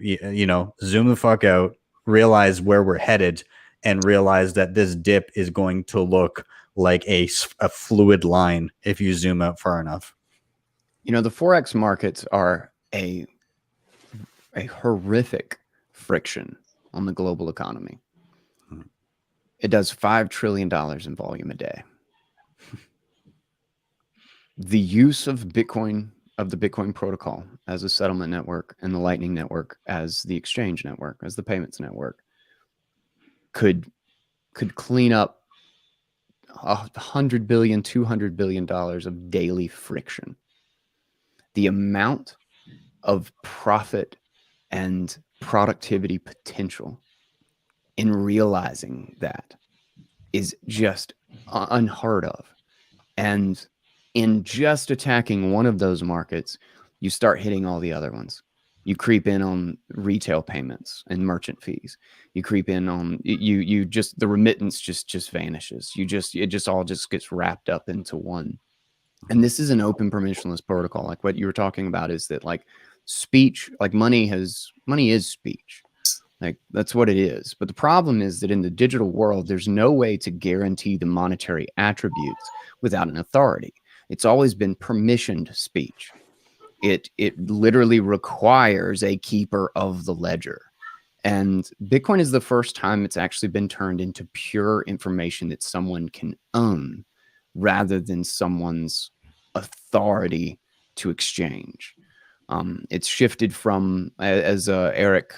[SPEAKER 2] zoom the fuck out, realize where we're headed, and realize that this dip is going to look like a fluid line if you zoom out far enough.
[SPEAKER 6] The Forex markets are a horrific friction on the global economy. It does $5 trillion in volume a day. The use of Bitcoin, of the Bitcoin protocol as a settlement network, and the Lightning network as the exchange network, as the payments network, could clean up $100 billion, $200 billion of daily friction. The amount of profit and productivity potential in realizing that is just unheard of. And in just attacking one of those markets, you start hitting all the other ones. You creep in on retail payments and merchant fees. You creep in on you just the remittance just vanishes. It just all gets wrapped up into one. And this is an open permissionless protocol. Like what you were talking about is that like speech, like money is speech. Like that's what it is. But the problem is that in the digital world, there's no way to guarantee the monetary attributes without an authority. It's always been permissioned speech. It literally requires a keeper of the ledger. And Bitcoin is the first time it's actually been turned into pure information that someone can own rather than someone's authority to exchange. It's shifted from, as Eric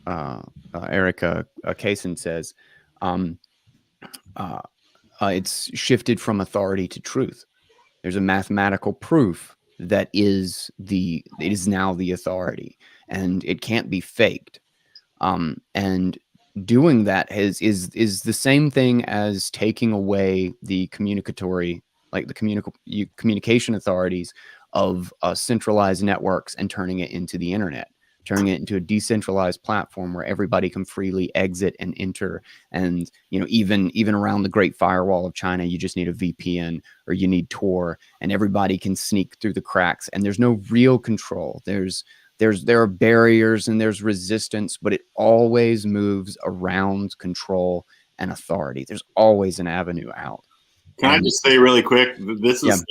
[SPEAKER 6] Kaysen says, it's shifted from authority to truth. There's a mathematical proof that it is now the authority, and it can't be faked. And doing that is the same thing as taking away the communicatory, like the communication authorities of centralized networks and turning it into the internet, turning it into a decentralized platform where everybody can freely exit and enter. And, you know, even around the Great Firewall of China, you just need a VPN or you need Tor, and everybody can sneak through the cracks, and there's no real control. There are barriers and there's resistance, but it always moves around control and authority. There's always an avenue out.
[SPEAKER 5] Can I just say really quick, this is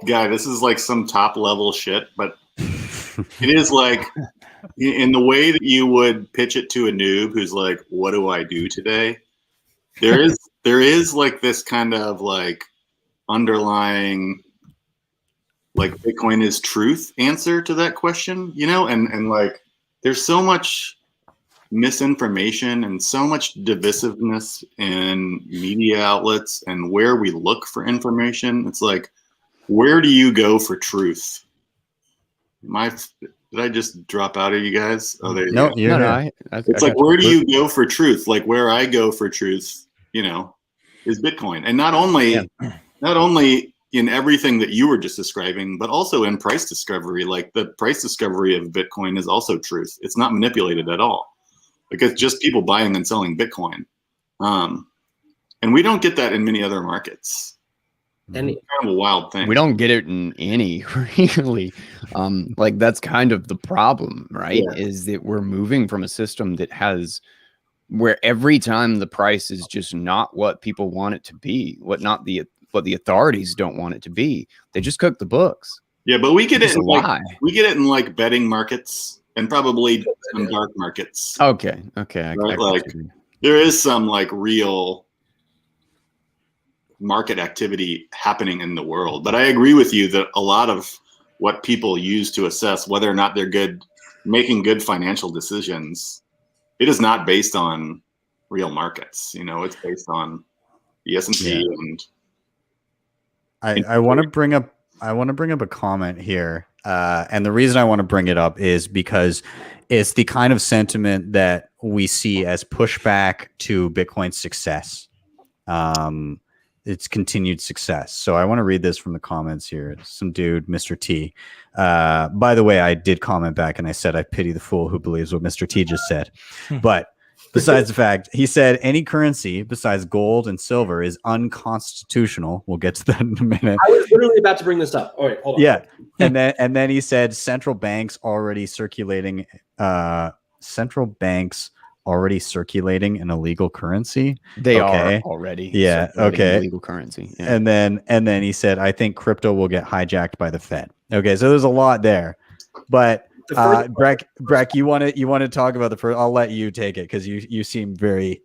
[SPEAKER 5] this is like some top level shit, but it is like in the way that you would pitch it to a noob who's like, what do I do today? There is like this kind of like underlying, like Bitcoin is truth answer to that question, you know, and like there's so much misinformation and so much divisiveness in media outlets and where we look for information. It's like, where do you go for truth? Did I just drop out of you guys? Oh, there you go. It's like, where do you go for truth? Like where I go for truth, you know, is Bitcoin. And not only in everything that you were just describing, but also in price discovery. Like the price discovery of Bitcoin is also truth. It's not manipulated at all. Like it's just people buying and selling Bitcoin. And we don't get that in many other markets. And it's kind of a wild thing.
[SPEAKER 6] We don't get it in any, really. Like that's kind of the problem, right? Yeah. Is that we're moving from a system that has, where every time the price is just not what people want it to be, what the authorities don't want it to be. They just cook the books.
[SPEAKER 5] Yeah, but we get it in like betting markets and probably some dark markets.
[SPEAKER 6] Okay.
[SPEAKER 5] Right? Like there is some like real market activity happening in the world. But I agree with you that a lot of what people use to assess whether or not they're making good financial decisions, it is not based on real markets. You know, it's based on the S&P and
[SPEAKER 2] I want to bring up a comment here. And the reason I want to bring it up is because it's the kind of sentiment that we see as pushback to Bitcoin's success. Its continued success. So I want to read this from the comments here. Some dude, Mr. T. By the way, I did comment back and I said, I pity the fool who believes what Mr. T just said. But besides the fact, he said any currency besides gold and silver is unconstitutional. We'll get to that in a minute.
[SPEAKER 4] I was literally about to bring this up. All right, hold on.
[SPEAKER 2] Yeah. And then he said central banks already circulating an illegal currency.
[SPEAKER 6] They are already.
[SPEAKER 2] Yeah. Okay.
[SPEAKER 6] Illegal currency. Yeah.
[SPEAKER 2] And then he said, I think crypto will get hijacked by the Fed. Okay. So there's a lot there, but Breck, you want to talk about the first, I'll let you take it. Cause you seem very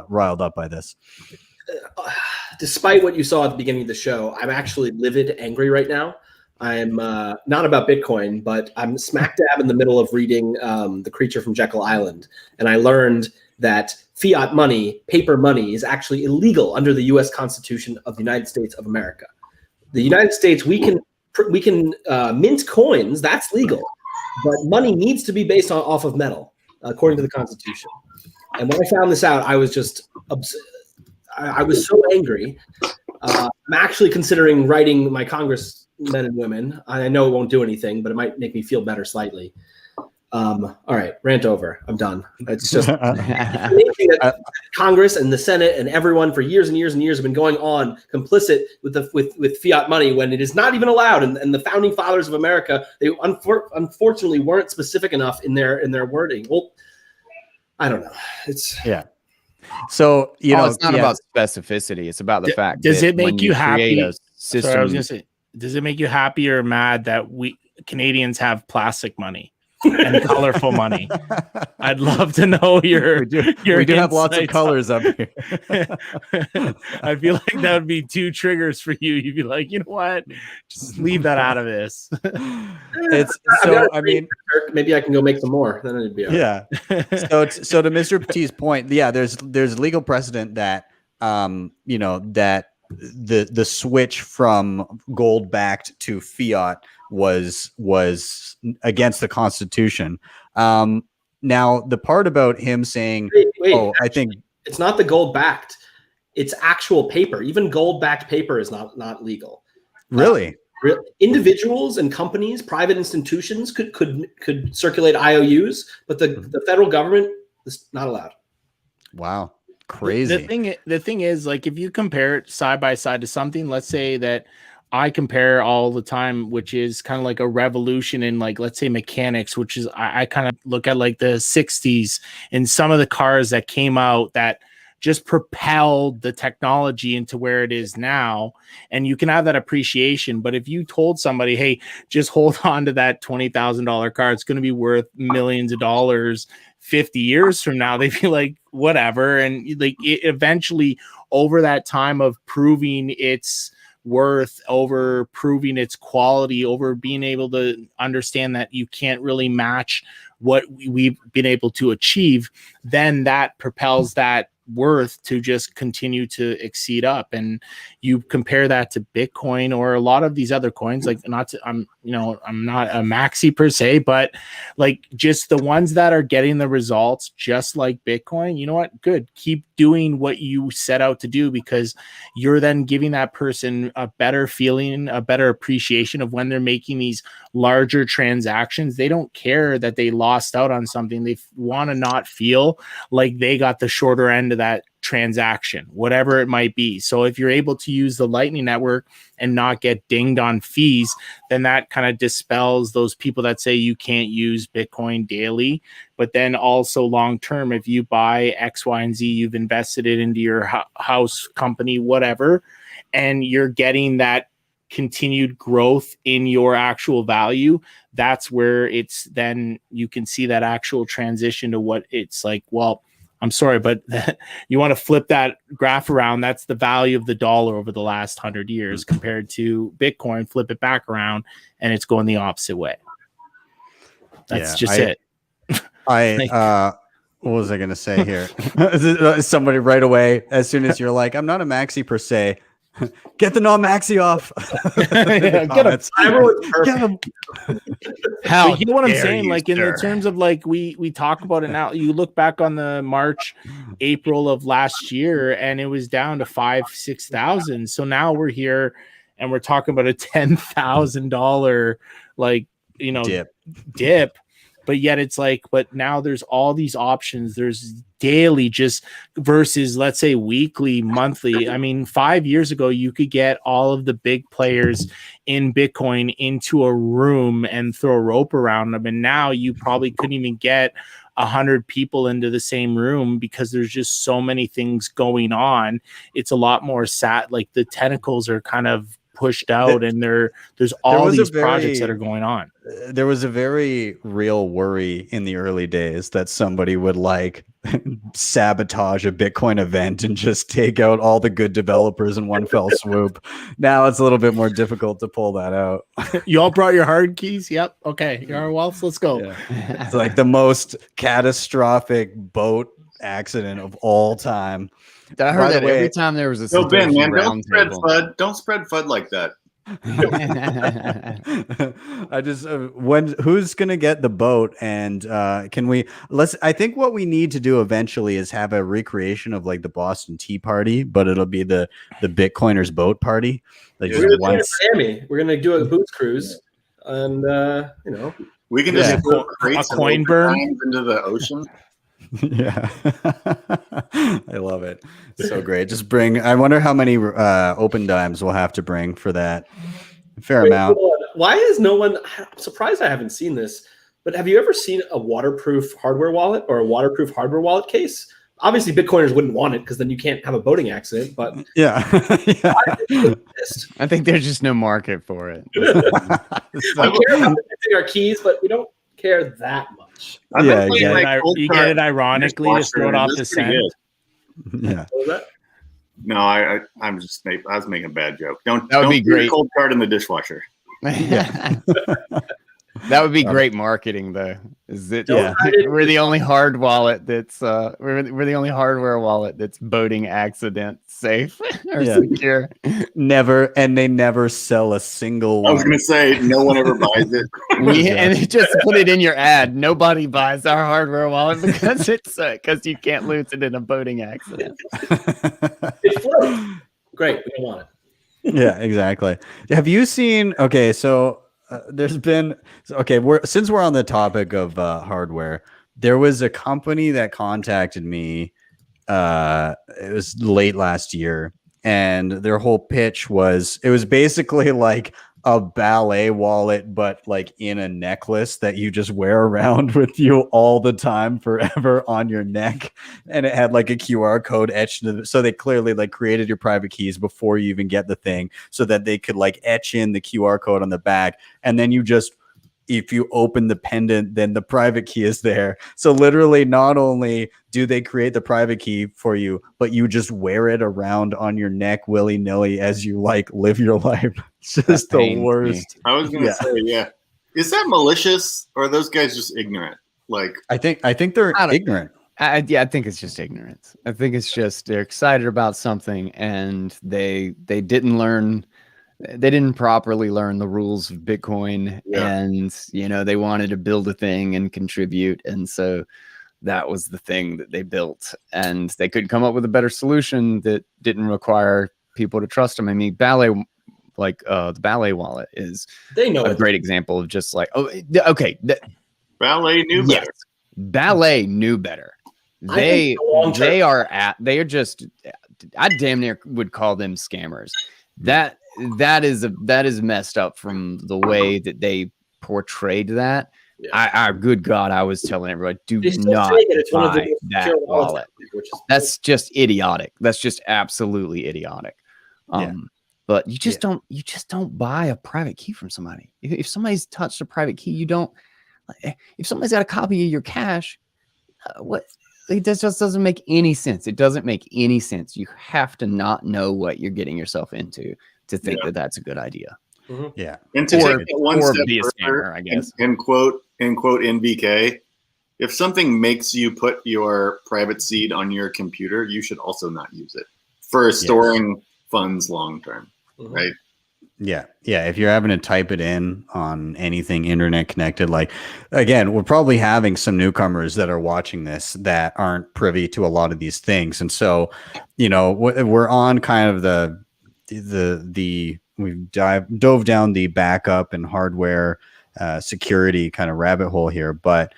[SPEAKER 2] riled up by this.
[SPEAKER 4] Despite what you saw at the beginning of the show, I'm actually livid, angry right now. I'm not about Bitcoin, but I'm smack dab in the middle of reading The Creature from Jekyll Island. And I learned that fiat money, paper money, is actually illegal under the U.S. Constitution of the United States of America. The United States, we can mint coins, that's legal. But money needs to be based off of metal, according to the Constitution. And when I found this out, I was just I was so angry. I'm actually considering writing my congressmen and women. I know it won't do anything, but it might make me feel better slightly. All right, rant over. I'm done. It's just Congress and the Senate and everyone for years and years and years have been going on complicit with fiat money when it is not even allowed. And the founding fathers of America, they unfortunately weren't specific enough in their wording. Well, I don't know. It's
[SPEAKER 2] So
[SPEAKER 6] it's not about specificity. It's about the fact.
[SPEAKER 7] Does
[SPEAKER 6] that
[SPEAKER 7] it make
[SPEAKER 6] when
[SPEAKER 7] you happy?
[SPEAKER 6] create a system,
[SPEAKER 7] Sorry, I was gonna say, does it make you happy or mad that we Canadians have plastic money and colorful money? I'd love to know your.
[SPEAKER 2] We do have lots of colors up here.
[SPEAKER 7] I feel like that would be 2 triggers for you. You'd be like, you know what? Just leave that out of this.
[SPEAKER 2] It's so. I mean,
[SPEAKER 4] maybe I can go make some more. Then it'd be all right.
[SPEAKER 2] Yeah. So to Mr. Petit's point, there's legal precedent that that the switch from gold backed to fiat was against the Constitution. Now the part about him saying,
[SPEAKER 4] wait,
[SPEAKER 2] I think
[SPEAKER 4] it's not the gold backed, it's actual paper. Even gold backed paper is not legal.
[SPEAKER 2] Really?
[SPEAKER 4] Individuals and companies, private institutions could circulate IOUs, but the federal government is not allowed.
[SPEAKER 2] Wow. Crazy.
[SPEAKER 7] The thing is, like, if you compare it side by side to something, let's say that I compare all the time, which is kind of like a revolution in, like, let's say mechanics, which is I kind of look at like the 60s and some of the cars that came out that just propelled the technology into where it is now. And you can have that appreciation. But if you told somebody, hey, just hold on to that $20,000 car, it's going to be worth millions of dollars 50 years from now, they feel like whatever. And like it eventually, over that time of proving its worth, over proving its quality, over being able to understand that you can't really match what we've been able to achieve, then that propels that worth to just continue to exceed up. And you compare that to Bitcoin or a lot of these other coins, like I'm not a maxi per se, but like just the ones that are getting the results just like Bitcoin, you know what, good, keep doing what you set out to do, because you're then giving that person a better feeling, a better appreciation of when they're making these larger transactions. They don't care that they lost out on something. They want to not feel like they got the shorter end of that transaction, whatever it might be. So if you're able to use the Lightning Network and not get dinged on fees, then that kind of dispels those people that say you can't use Bitcoin daily. But then also long term, if you buy X, Y, and Z, you've invested it into your house, company, whatever, and you're getting that continued growth in your actual value, that's where it's then you can see that actual transition to what it's like. Well, I'm sorry, but you want to flip that graph around. That's the value of the dollar over the last 100 years compared to Bitcoin. Flip it back around and it's going the opposite way. That's it.
[SPEAKER 2] What was I going to say here? Somebody right away, as soon as you're like, I'm not a maxi per se, get the non-maxi off.
[SPEAKER 4] Get him.
[SPEAKER 7] How you know what I'm saying? Like in the terms of like we talk about it now. You look back on the March, April of last year, and it was down to 5,000-6,000. So now we're here and we're talking about a $10,000 like dip. But yet it's like, but now there's all these options. There's daily just versus, let's say, weekly, monthly. I mean, 5 years ago, you could get all of the big players in Bitcoin into a room and throw a rope around them. And now you probably couldn't even get 100 people into the same room because there's just so many things going on. It's a lot more like the tentacles are kind of pushed out, and there's all these projects that are going on.
[SPEAKER 2] There was a very real worry in the early days that somebody would like sabotage a Bitcoin event and just take out all the good developers in one fell swoop. Now it's a little bit more difficult to pull that out.
[SPEAKER 7] You all brought your hard keys? Yep. Okay. Your wealth. Let's go.
[SPEAKER 2] Yeah. It's like the most catastrophic boat accident of all time.
[SPEAKER 6] I heard that every time there was a
[SPEAKER 5] Ben, man, don't spread FUD. Don't spread FUD like that.
[SPEAKER 2] I just who's gonna get the boat, and I think what we need to do eventually is have a recreation of like the Boston Tea Party, but it'll be the Bitcoiners boat party. Like
[SPEAKER 4] we're gonna do a booze cruise, and
[SPEAKER 5] we can just
[SPEAKER 7] a coin burn
[SPEAKER 5] into the ocean.
[SPEAKER 2] Yeah. I love it. So great. Just bring, I wonder how many open dimes we'll have to bring for that. Fair
[SPEAKER 4] Wait,
[SPEAKER 2] amount.
[SPEAKER 4] hold on. Why is no one? I'm surprised I haven't seen this. But have you ever seen a waterproof hardware wallet or a waterproof hardware wallet case? Obviously, Bitcoiners wouldn't want it because then you can't have a boating accident. But
[SPEAKER 2] Yeah. Yeah.
[SPEAKER 6] I think there's just no market for it.
[SPEAKER 4] We care about protecting our keys, but we don't care that much.
[SPEAKER 5] I've
[SPEAKER 2] Yeah,
[SPEAKER 5] been playing,
[SPEAKER 2] exactly.
[SPEAKER 5] like,
[SPEAKER 7] You
[SPEAKER 5] Cold
[SPEAKER 7] get it
[SPEAKER 5] Card
[SPEAKER 7] ironically to
[SPEAKER 5] Dishwasher,
[SPEAKER 7] throw it
[SPEAKER 5] and
[SPEAKER 7] off
[SPEAKER 5] that's
[SPEAKER 7] the
[SPEAKER 5] pretty
[SPEAKER 7] scent.
[SPEAKER 5] good.
[SPEAKER 2] Yeah.
[SPEAKER 4] What was that?
[SPEAKER 5] No, I'm just I was making a bad joke. Don't
[SPEAKER 6] That would be
[SPEAKER 5] do the
[SPEAKER 6] great.
[SPEAKER 5] cold card in the dishwasher.
[SPEAKER 6] That would be great marketing, though. Is it?
[SPEAKER 2] Yeah.
[SPEAKER 6] We're the only hard wallet that's we're the only hardware wallet that's boating accident safe or
[SPEAKER 2] Yeah.
[SPEAKER 6] secure.
[SPEAKER 2] Never, and they never sell a single
[SPEAKER 5] I was
[SPEAKER 2] one.
[SPEAKER 5] gonna say no one ever buys it.
[SPEAKER 6] And just put it in your ad. Nobody buys our hardware wallet because it's because you can't lose it in a boating accident.
[SPEAKER 4] It floats. Great. We don't want it.
[SPEAKER 2] Yeah, exactly. Have you seen? Okay, so there's been since we're on the topic of hardware, there was a company that contacted me. It was late last year, and their whole pitch was it was basically like a ballet wallet, but like in a necklace that you just wear around with you all the time, forever on your neck. And it had like a QR code etched into it. So they clearly like created your private keys before you even get the thing so that they could like etch in the QR code on the back. And then you just, if you open the pendant, then the private key is there. So literally not only do they create the private key for you, but you just wear it around on your neck willy-nilly as you like live your life. It's just the worst.
[SPEAKER 5] I was gonna say, yeah. Is that malicious or are those guys just ignorant? Like,
[SPEAKER 2] I think they're ignorant.
[SPEAKER 6] I think it's just ignorance. I think it's just they're excited about something and they didn't learn. They didn't properly learn the rules of Bitcoin, and they wanted to build a thing and contribute, and so that was the thing that they built, and they couldn't come up with a better solution that didn't require people to trust them. I mean, Ballet, like the Ballet wallet, is a great example of just like,
[SPEAKER 5] Ballet knew better.
[SPEAKER 6] Ballet knew better. They are just, I damn near would call them scammers. That is messed up from the way that they portrayed that. Yeah. Good God, I was telling everybody, do not buy that wallet. That's just idiotic. That's just absolutely idiotic. But you just don't buy a private key from somebody. If somebody's touched a private key, you don't. If somebody's got a copy of your cash, it just doesn't make any sense. It doesn't make any sense. You have to not know what you're getting yourself into to think that that's a good idea.
[SPEAKER 4] Mm-hmm.
[SPEAKER 2] Yeah.
[SPEAKER 5] And to take it one step further, I guess. And quote NBK, if something makes you put your private seed on your computer, you should also not use it for storing funds long term. Mm-hmm. Right.
[SPEAKER 2] Yeah. Yeah. If you're having to type it in on anything internet connected, like, again, we're probably having some newcomers that are watching this that aren't privy to a lot of these things. And so, we're on kind of we've dove down the backup and hardware security kind of rabbit hole here. But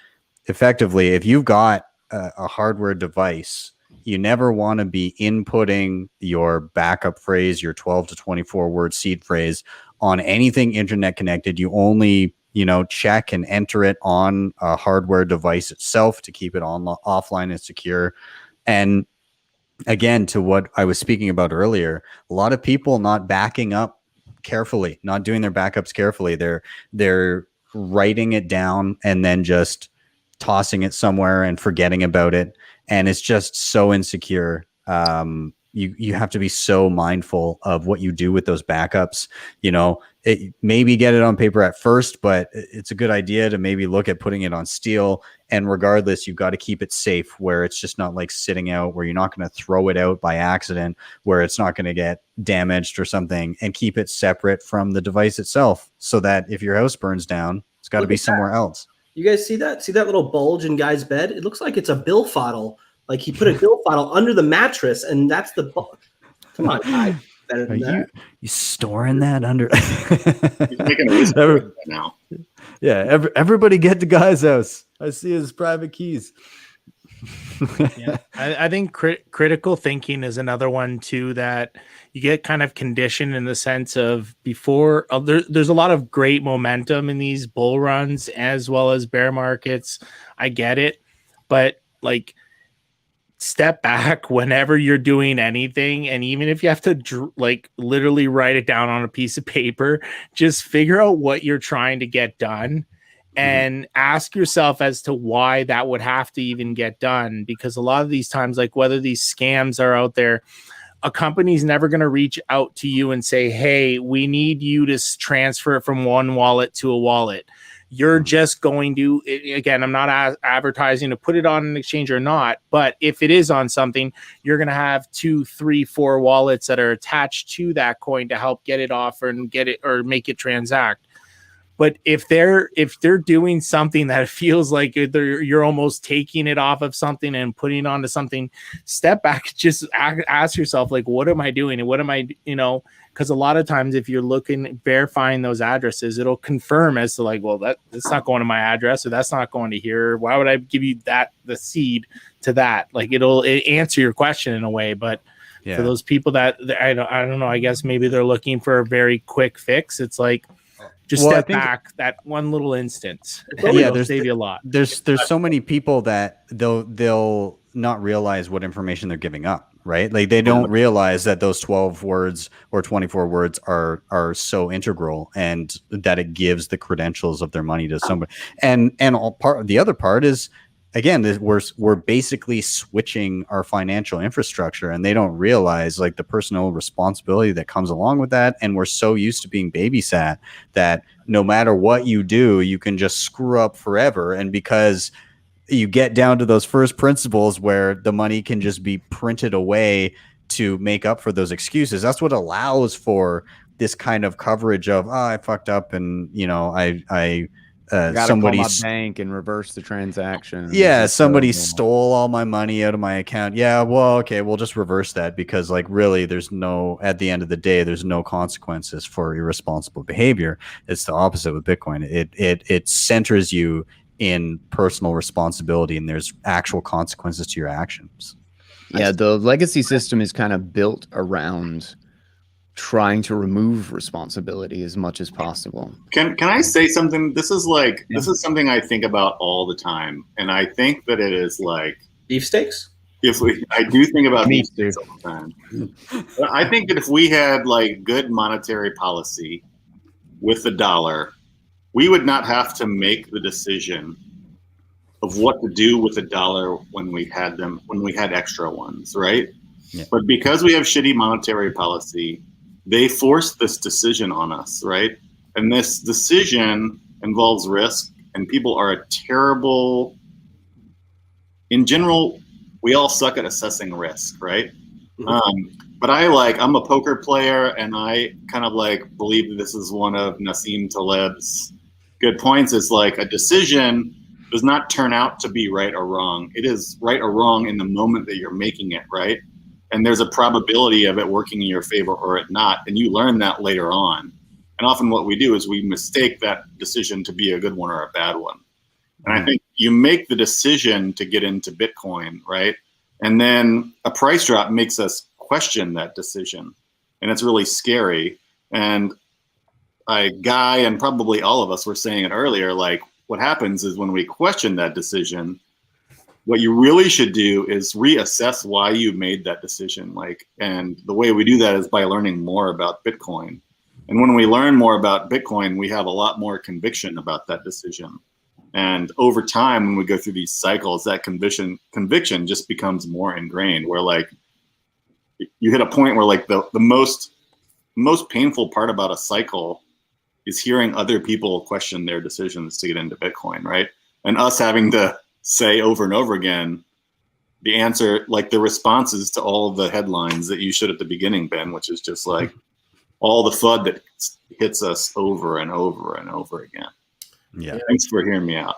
[SPEAKER 2] effectively, if you've got a hardware device, you never want to be inputting your backup phrase, your 12 to 24 word seed phrase on anything internet connected. You only, check and enter it on a hardware device itself to keep it offline and secure. And again, to what I was speaking about earlier, a lot of people not backing up carefully, not doing their backups carefully. They're writing it down and then just tossing it somewhere and forgetting about it. And it's just so insecure. You have to be so mindful of what you do with those backups. Maybe get it on paper at first, but it's a good idea to maybe look at putting it on steel. And regardless, you've got to keep it safe where it's just not like sitting out, where you're not going to throw it out by accident, where it's not going to get damaged or something, and keep it separate from the device itself so that if your house burns down, it's got to be somewhere else.
[SPEAKER 4] You guys see that? See that little bulge in Guy's bed? It looks like it's a BillFodl. Like he put a BillFodl under the mattress, and that's the. Come on, Guy. Better than that.
[SPEAKER 2] You storing that under?
[SPEAKER 5] He's making a whisper now.
[SPEAKER 2] Yeah, everybody get to Guy's house. I see his private keys.
[SPEAKER 7] Yeah, I think critical thinking is another one too that you get kind of conditioned in the sense of before there's a lot of great momentum in these bull runs as well as bear markets. I get it, but like step back whenever you're doing anything, and even if you have to like literally write it down on a piece of paper, just figure out what you're trying to get done and ask yourself as to why that would have to even get done. Because a lot of these times, like whether these scams are out there, a company's never going to reach out to you and say, hey, we need you to transfer it from one wallet to a wallet. You're just going to, again, I'm not advertising to put it on an exchange or not, but if it is on something, you're going to have 2, 3, 4 wallets that are attached to that coin to help get it off and get it or make it transact. But if they're doing something that feels like you're almost taking it off of something and putting it onto something, step back, just ask yourself, like, what am I doing? And what am I, because a lot of times if you're verifying those addresses, it'll confirm as to like, well, that's not going to my address, or that's not going to here. Why would I give you the seed to that? Like it'll answer your question in a way. But for those people that I don't know, I guess maybe they're looking for a very quick fix. It's like, just step back that one little instance. It'll save you a lot.
[SPEAKER 2] There's so many people that they'll not realize what information they're giving up, right? Like they don't realize that those 12 words or 24 words are so integral, and that it gives the credentials of their money to somebody. And the other part is, again, we're basically switching our financial infrastructure, and they don't realize like the personal responsibility that comes along with that. And we're so used to being babysat that no matter what you do, you can just screw up forever. And because you get down to those first principles where the money can just be printed away to make up for those excuses, that's what allows for this kind of coverage of, I fucked up, and
[SPEAKER 6] somebody call my bank and reverse the transaction.
[SPEAKER 2] Yeah, somebody stole all my money out of my account. Yeah, well, okay, we'll just reverse that, because like really at the end of the day, there's no consequences for irresponsible behavior. It's the opposite with Bitcoin. It centers you in personal responsibility, and there's actual consequences to your actions.
[SPEAKER 6] Yeah, the legacy system is kind of built around trying to remove responsibility as much as possible.
[SPEAKER 5] Can I say something? This is something I think about all the time, and I think that it is like
[SPEAKER 4] beefsteaks.
[SPEAKER 5] I do think about beefsteaks all the time. I think that if we had like good monetary policy with the dollar, we would not have to make the decision of what to do with the dollar when we had extra ones, right? Yeah. But because we have shitty monetary policy, they force this decision on us, right? And this decision involves risk, and people are in general, we all suck at assessing risk, right? Mm-hmm. But I'm a poker player, and I kind of like believe that this is one of Nassim Taleb's good points, is like a decision does not turn out to be right or wrong. It is right or wrong in the moment that you're making it, right? And there's a probability of it working in your favor or it not. And you learn that later on. And often what we do is we mistake that decision to be a good one or a bad one. And I think you make the decision to get into Bitcoin, right? And then a price drop makes us question that decision. And it's really scary. And Guy and probably all of us were saying it earlier, like what happens is when we question that decision, what you really should do is reassess why you made that decision. And the way we do that is by learning more about Bitcoin. And when we learn more about Bitcoin, we have a lot more conviction about that decision. And over time, when we go through these cycles, that conviction just becomes more ingrained, where like you hit a point where like the most painful part about a cycle is hearing other people question their decisions to get into Bitcoin, right? And us having to say over and over again the answer, like the responses to all the headlines that you should at the beginning, Ben, which is just like all the FUD that hits us over and over and over again.
[SPEAKER 2] Yeah.
[SPEAKER 5] Thanks for hearing me out.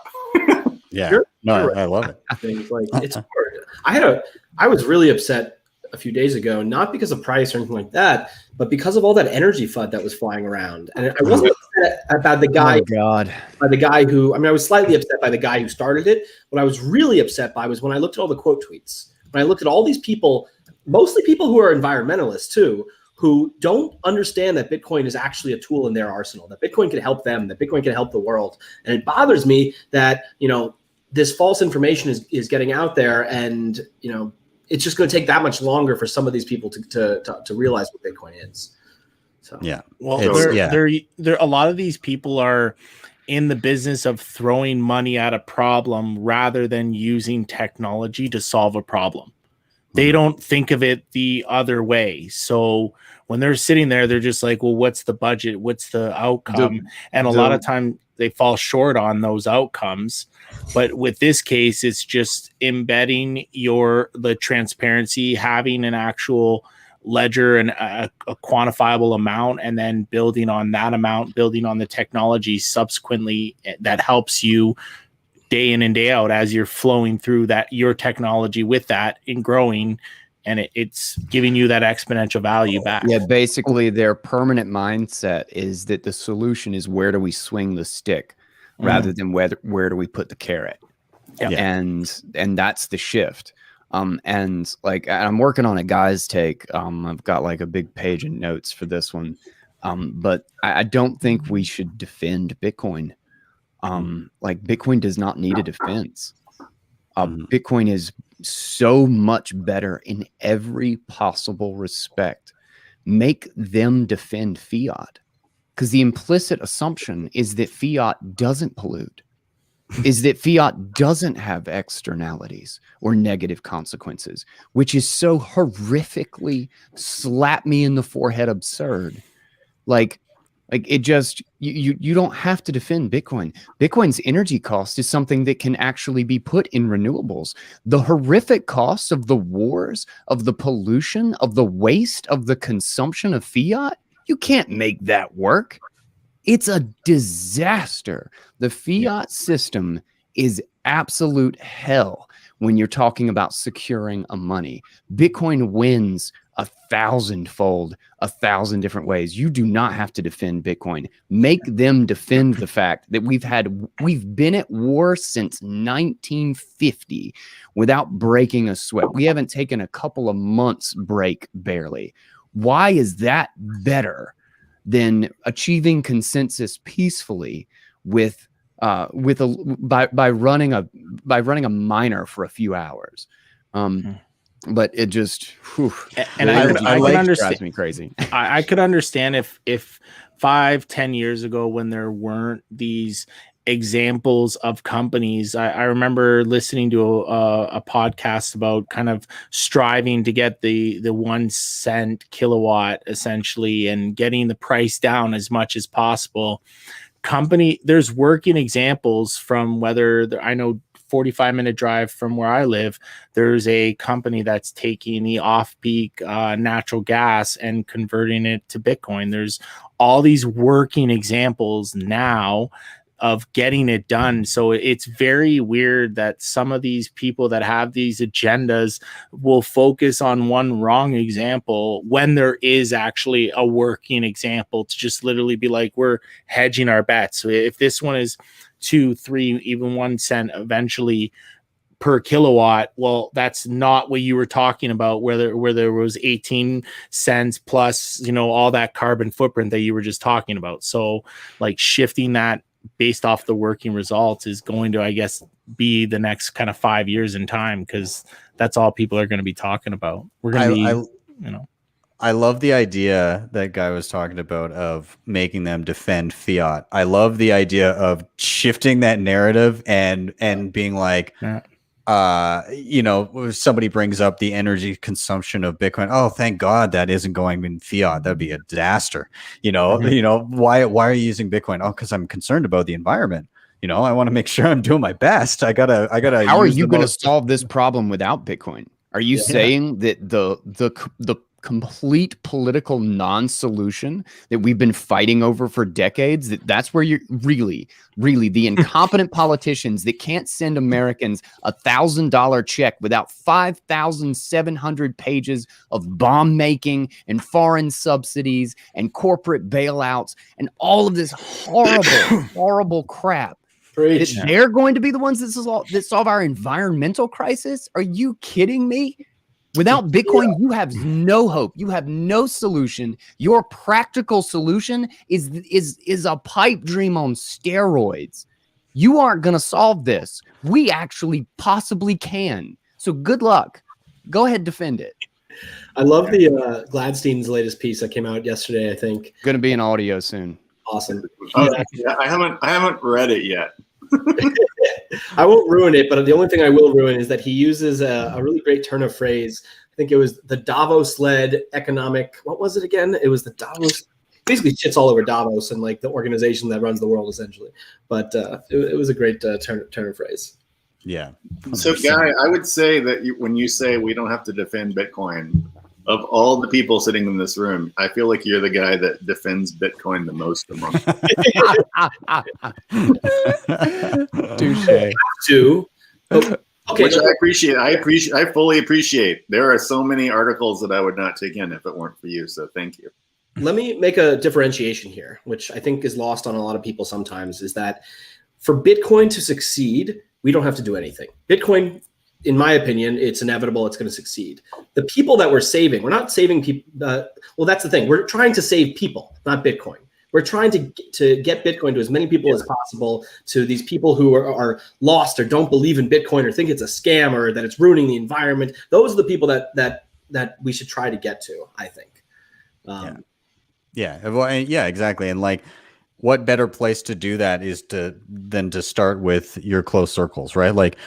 [SPEAKER 2] Yeah. No, I love it.
[SPEAKER 4] Things like it's hard. I was really upset a few days ago, not because of price or anything like that, but because of all that energy FUD that was flying around. And I wasn't upset about the guy.
[SPEAKER 6] Oh God.
[SPEAKER 4] By the guy who, I mean, I was slightly upset by the guy who started it. What I was really upset by was when I looked at all the quote tweets. When I looked at all these people, mostly people who are environmentalists too, who don't understand that Bitcoin is actually a tool in their arsenal, that Bitcoin can help them, that Bitcoin can help the world. And it bothers me that, this false information is getting out there, and, it's just going to take that much longer for some of these people to realize what Bitcoin is. So,
[SPEAKER 2] yeah.
[SPEAKER 7] Well, there a lot of these people are in the business of throwing money at a problem rather than using technology to solve a problem. They don't think of it the other way. So when they're sitting there, they're just like, well, what's the budget? What's the outcome? And a lot of time they fall short on those outcomes. But with this case, it's just embedding the transparency, having an actual ledger and a quantifiable amount, and then building on that amount, building on the technology subsequently that helps you day in and day out as you're flowing through your technology with that and growing, and it's giving you that exponential value back.
[SPEAKER 6] Yeah, basically their permanent mindset is that the solution is where do we swing the stick rather than where do we put the carrot. Yeah. And that's the shift. And like I'm working on a guy's take. I've got like a big page of notes for this one. But I don't think we should defend Bitcoin. Like Bitcoin does not need a defense. Bitcoin is so much better in every possible respect. Make them defend fiat, because the implicit assumption is that fiat doesn't pollute, is that fiat doesn't have externalities or negative consequences, which is so horrifically slap me in the forehead absurd. Like it just, you don't have to defend Bitcoin. Bitcoin's energy cost is something that can actually be put in renewables. The horrific costs of the wars, of the pollution, of the waste, of the consumption of fiat, you can't make that work. It's a disaster. The fiat system is absolute hell when you're talking about securing a money. Bitcoin wins 1,000-fold, 1,000 different ways. You do not have to defend Bitcoin. Make them defend the fact that we've been at war since 1950 without breaking a sweat. We haven't taken a couple of months break barely. Why is that better than achieving consensus peacefully by running a miner for a few hours? But it just,
[SPEAKER 7] and I can understand,
[SPEAKER 6] drives me crazy.
[SPEAKER 7] I could understand if 5-10 years ago, when there weren't these examples of companies. I remember listening to a podcast about kind of striving to get the 1 cent kilowatt essentially, and getting the price down as much as possible. There's working examples from I know 45-minute drive from where I live, there's a company that's taking the off-peak natural gas and converting it to Bitcoin. There's all these working examples now of getting it done. So it's very weird that some of these people that have these agendas will focus on one wrong example when there is actually a working example, to just literally be like, we're hedging our bets. So if this one is 2, 3, even 1 cent eventually per kilowatt, well, that's not what you were talking about, where there was 18 cents plus, all that carbon footprint that you were just talking about. So like shifting that based off the working results is going to, I guess, be the next kind of 5 years in time, because that's all people are going to be talking about. We're going to be,
[SPEAKER 2] I love the idea that guy was talking about of making them defend fiat. I love the idea of shifting that narrative and being like, somebody brings up the energy consumption of Bitcoin. Oh, thank God that isn't going in fiat. That'd be a disaster. Why are you using Bitcoin? Oh, because I'm concerned about the environment. I want to make sure I'm doing my best. I gotta.
[SPEAKER 6] How are you going to solve this problem without Bitcoin? Are you saying that the complete political non-solution that we've been fighting over for decades, that's where you're really the incompetent politicians that can't send Americans $1,000 check without 5,700 pages of bomb making and foreign subsidies and corporate bailouts and all of this horrible crap. They're going to be the ones that solve our environmental crisis. Are you kidding me? Without Bitcoin, you have no hope. You have no solution. Your practical solution is a pipe dream on steroids. You aren't going to solve this. We actually possibly can. So good luck. Go ahead, defend it.
[SPEAKER 4] I love the Gladstein's latest piece that came out yesterday, I think.
[SPEAKER 6] Going to be in audio soon.
[SPEAKER 4] Awesome.
[SPEAKER 5] Yeah, I haven't read it yet.
[SPEAKER 4] I won't ruin it, but the only thing I will ruin is that he uses a really great turn of phrase. I think it was the Davos-led economic. What was it again? It was the Davos. Basically, shits all over Davos and like the organization that runs the world, essentially. But it was a great turn of phrase.
[SPEAKER 2] Yeah. 100%.
[SPEAKER 5] So, Guy, I would say that when you say we don't have to defend Bitcoin, of all the people sitting in this room, I feel like you're the guy that defends Bitcoin the most among them.
[SPEAKER 6] Touche.
[SPEAKER 4] Okay.
[SPEAKER 5] Which I fully appreciate. There are so many articles that I would not take in if it weren't for you. So thank you.
[SPEAKER 4] Let me make a differentiation here, which I think is lost on a lot of people sometimes, is that for Bitcoin to succeed, we don't have to do anything. Bitcoin, in my opinion, it's inevitable. It's going to succeed. The people that we're saving, we're not saving people. Well, that's the thing. We're trying to save people, not Bitcoin. We're trying to get Bitcoin to as many people as possible, to these people who are lost or don't believe in Bitcoin or think it's a scam or that it's ruining the environment. Those are the people that we should try to get to, I think.
[SPEAKER 2] Yeah, exactly. And like, what better place to do that than to start with your close circles, right? Like,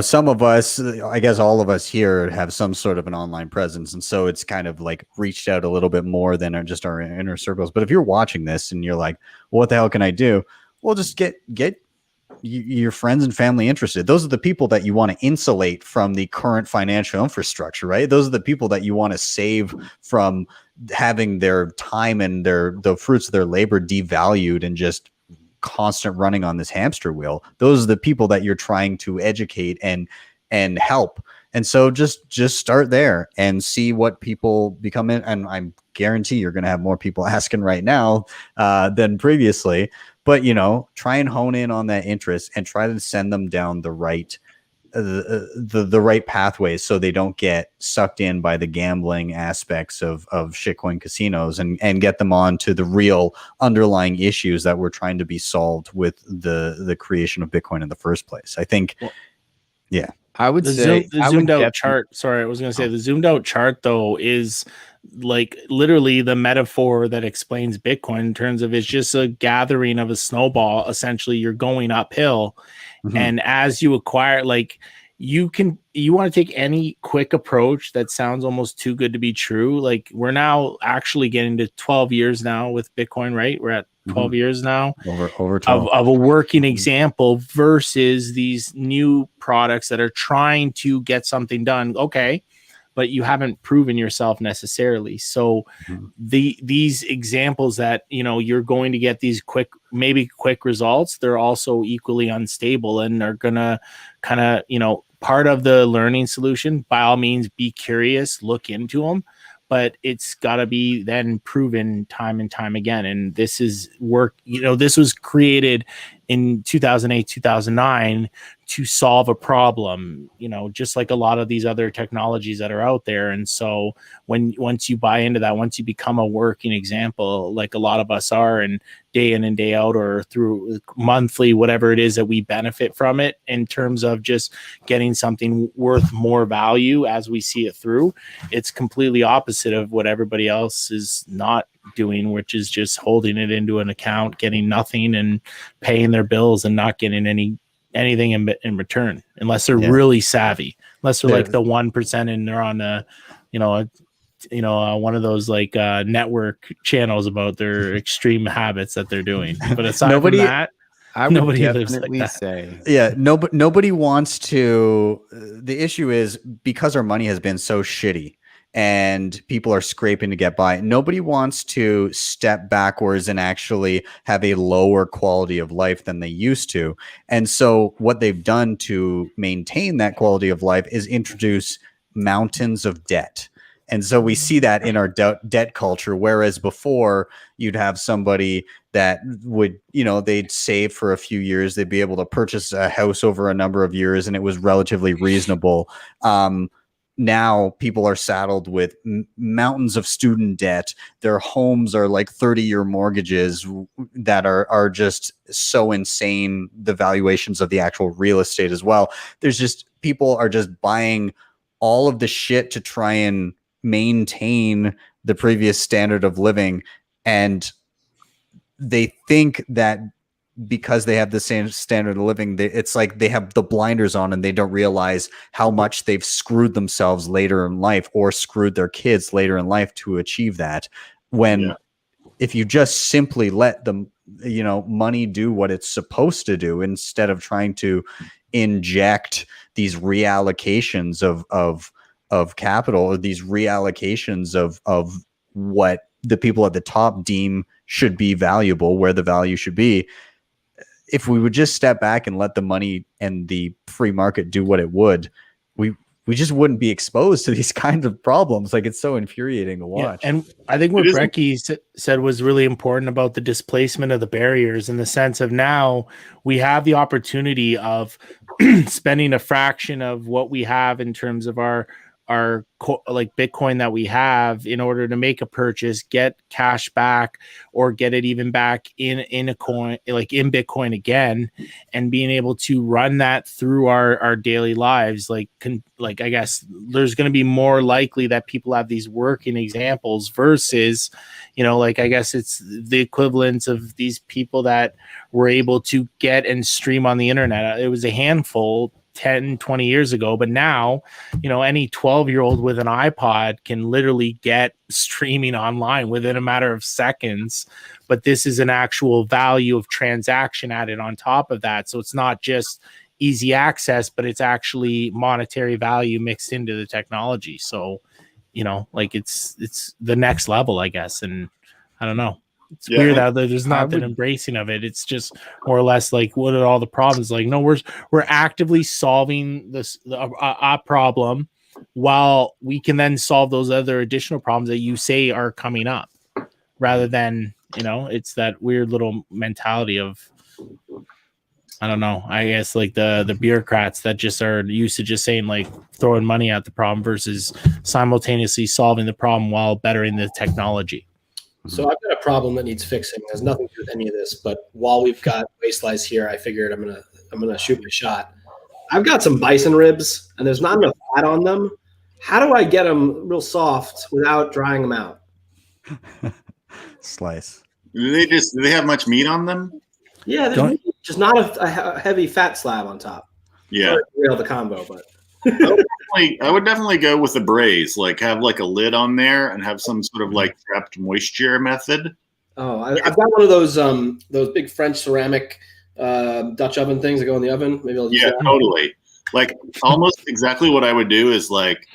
[SPEAKER 2] some of us, I guess all of us here have some sort of an online presence. And so it's kind of like reached out a little bit more than just our inner circles. But if you're watching this and you're like, well, what the hell can I do? Well, just get your friends and family interested. Those are the people that you want to insulate from the current financial infrastructure, right? Those are the people that you want to save from having their time and the fruits of their labor devalued and just constant running on this hamster wheel. Those are the people that you're trying to educate and help. And so just start there and see what people become in. And I guarantee you're going to have more people asking right now than previously. But try and hone in on that interest and try to send them down the right pathways so they don't get sucked in by the gambling aspects of shitcoin casinos and get them on to the real underlying issues that were trying to be solved with the creation of Bitcoin in the first place. I think,
[SPEAKER 6] I would say
[SPEAKER 7] the zoomed out chart. Sorry, I was going to say the zoomed out chart though is like literally the metaphor that explains Bitcoin in terms of it's just a gathering of a snowball. Essentially, you're going uphill. Mm-hmm. And as you acquire, like you want to take any quick approach that sounds almost too good to be true. Like we're now actually getting to 12 years now with Bitcoin, right? We're at 12 years now
[SPEAKER 2] over 12.
[SPEAKER 7] of a working example versus these new products that are trying to get something done. Okay. But you haven't proven yourself necessarily. So these examples that, you're going to get these quick results, they're also equally unstable and are going to kind of, part of the learning solution, by all means, be curious, look into them, but it's got to be then proven time and time again. And this is work, this was created in 2008, 2009 to solve a problem, just like a lot of these other technologies that are out there. And so once you buy into that, once you become a working example, like a lot of us are, and day in and day out or through monthly, whatever it is that we benefit from it in terms of just getting something worth more value as we see it through, it's completely opposite of what everybody else is not doing, which is just holding it into an account, getting nothing and paying their bills and not getting anything in return, unless they're really savvy, unless they're like the 1% and they're on one of those like network channels about their extreme habits that they're doing. But aside from that,
[SPEAKER 6] I would definitely say,
[SPEAKER 2] nobody wants to. The issue is because our money has been so shitty and people are scraping to get by. Nobody wants to step backwards and actually have a lower quality of life than they used to. And so what they've done to maintain that quality of life is introduce mountains of debt. And so we see that in our debt culture, whereas before you'd have somebody that would, they'd save for a few years, they'd be able to purchase a house over a number of years, and it was relatively reasonable. Now people are saddled with mountains of student debt. Their homes are like 30-year mortgages that are just so insane. The valuations of the actual real estate as well. There's just, people are just buying all of the shit to try and maintain the previous standard of living. And they think that because they have the same standard of living, it's like they have the blinders on and they don't realize how much they've screwed themselves later in life or screwed their kids later in life to achieve that. When if you just simply let them, money do what it's supposed to do, instead of trying to inject these reallocations of capital, or these reallocations of what the people at the top deem should be valuable, where the value should be. If we would just step back and let the money and the free market do what it would, we just wouldn't be exposed to these kinds of problems. Like, it's so infuriating to watch.
[SPEAKER 7] Yeah, and I think what Brecky said was really important about the displacement of the barriers, in the sense of now we have the opportunity of spending a fraction of what we have in terms of our like Bitcoin that we have, in order to make a purchase, get cash back, or get it even back in a coin, like in Bitcoin again, and being able to run that through our daily lives. Like I guess there's going to be more likely that people have these working examples versus, like, I guess it's the equivalent of these people that were able to get and stream on the internet. It was a handful 10, 20 years ago, but now, any 12-year-old with an iPod can literally get streaming online within a matter of seconds. But this is an actual value of transaction added on top of that. So it's not just easy access, but it's actually monetary value mixed into the technology. So, like it's the next level, I guess. And I don't know. It's weird that there's not an embracing of it. It's just more or less like, what are all the problems? Like, no, we're actively solving this problem, while we can then solve those other additional problems that you say are coming up, rather than, it's that weird little mentality of, I don't know, I guess like the bureaucrats that just are used to just saying, like, throwing money at the problem versus simultaneously solving the problem while bettering the technology.
[SPEAKER 4] So I've got a problem that needs fixing. It has nothing to do with any of this, but while we've got Wastelands here, I figured I'm gonna shoot my shot. I've got some bison ribs, and there's not enough fat on them. How do I get them real soft without drying them out?
[SPEAKER 2] Slice.
[SPEAKER 5] Do they have much meat on them?
[SPEAKER 4] Yeah, there's just not a heavy fat slab on top.
[SPEAKER 5] Yeah,
[SPEAKER 4] real the combo, but.
[SPEAKER 5] I would definitely go with the braise, like have like a lid on there and have some sort of like trapped moisture method.
[SPEAKER 4] Oh, I've got one of those big French ceramic Dutch oven things that go in the oven. Maybe I'll use that.
[SPEAKER 5] Totally. Like almost exactly what I would do is like,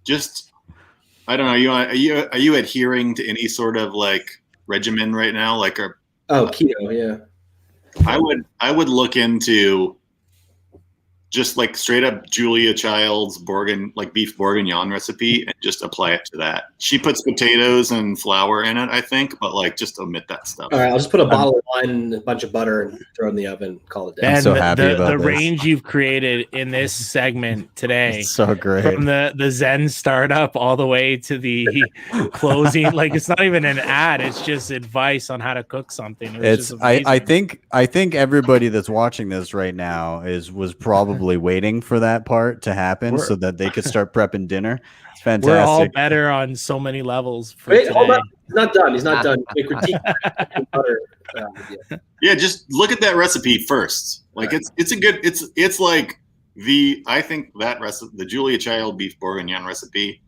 [SPEAKER 5] just, I don't know. Are you adhering to any sort of like regimen right now? Like
[SPEAKER 4] keto, yeah.
[SPEAKER 5] I would look into just like straight up Julia Child's beef bourguignon recipe, and just apply it to that. She puts potatoes and flour in it, I think, but like just omit that stuff.
[SPEAKER 4] All right, I'll just put a bottle of wine and a bunch of butter and throw it in the oven. Call it down.
[SPEAKER 2] I'm so happy about
[SPEAKER 7] the
[SPEAKER 2] this.
[SPEAKER 7] range you've created in this segment today,
[SPEAKER 2] it's so great.
[SPEAKER 7] From the Zen startup all the way to the closing. Like, it's not even an ad; it's just advice on how to cook something.
[SPEAKER 2] I think everybody that's watching this right now was probably waiting for that part to happen so that they could start prepping dinner. It's fantastic.
[SPEAKER 7] We're all better on so many levels.
[SPEAKER 4] Wait, hold on. He's not done. He's not done. Critique butter.
[SPEAKER 5] Yeah, just look at that recipe first. Like it's like I think that recipe, the Julia Child beef bourguignon recipe,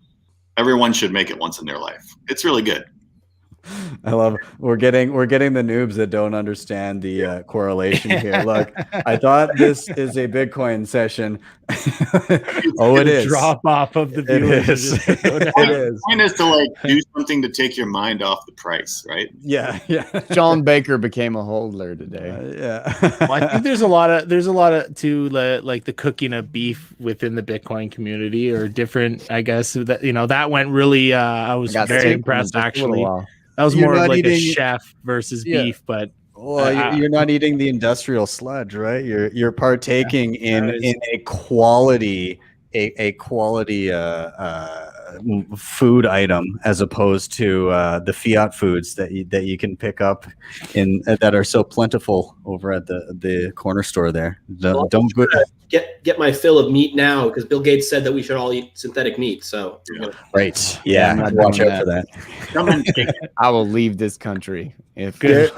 [SPEAKER 5] everyone should make it once in their life. It's really good.
[SPEAKER 2] I love we're getting the noobs that don't understand the correlation here. Look, I thought this is a Bitcoin session. Oh, it
[SPEAKER 7] The
[SPEAKER 2] is.
[SPEAKER 7] drop off of the
[SPEAKER 2] It
[SPEAKER 7] viewers.
[SPEAKER 2] is.
[SPEAKER 7] Are just gonna go down.
[SPEAKER 2] It
[SPEAKER 5] The
[SPEAKER 2] is.
[SPEAKER 5] point is to like do something to take your mind off the price, right?
[SPEAKER 2] Yeah, yeah.
[SPEAKER 6] John Baker became a holder today.
[SPEAKER 2] Yeah.
[SPEAKER 7] Well, I think there's a lot of to like the cooking of beef within the Bitcoin community or different. I guess that that went really. I was
[SPEAKER 6] got
[SPEAKER 7] very
[SPEAKER 6] steak
[SPEAKER 7] impressed
[SPEAKER 6] for just a little
[SPEAKER 7] actually.
[SPEAKER 6] while.
[SPEAKER 7] That was
[SPEAKER 2] You're
[SPEAKER 7] more of
[SPEAKER 2] not
[SPEAKER 7] like a
[SPEAKER 2] eating-
[SPEAKER 7] chef versus
[SPEAKER 2] Yeah.
[SPEAKER 7] beef, but
[SPEAKER 2] Well, you're not eating the industrial sludge, right? You're partaking in a quality food item as opposed to the fiat foods that you can pick up in that are so plentiful over at the corner store there.
[SPEAKER 4] Well,
[SPEAKER 2] Don't go.
[SPEAKER 4] Get my fill of meat now because Bill Gates said that we should all eat synthetic meat. So
[SPEAKER 2] Right.
[SPEAKER 6] Yeah, I'm
[SPEAKER 2] Yeah.
[SPEAKER 6] not
[SPEAKER 2] Watch
[SPEAKER 6] doing
[SPEAKER 2] out for that.
[SPEAKER 5] Come and take it.
[SPEAKER 6] I will leave this country if
[SPEAKER 7] good.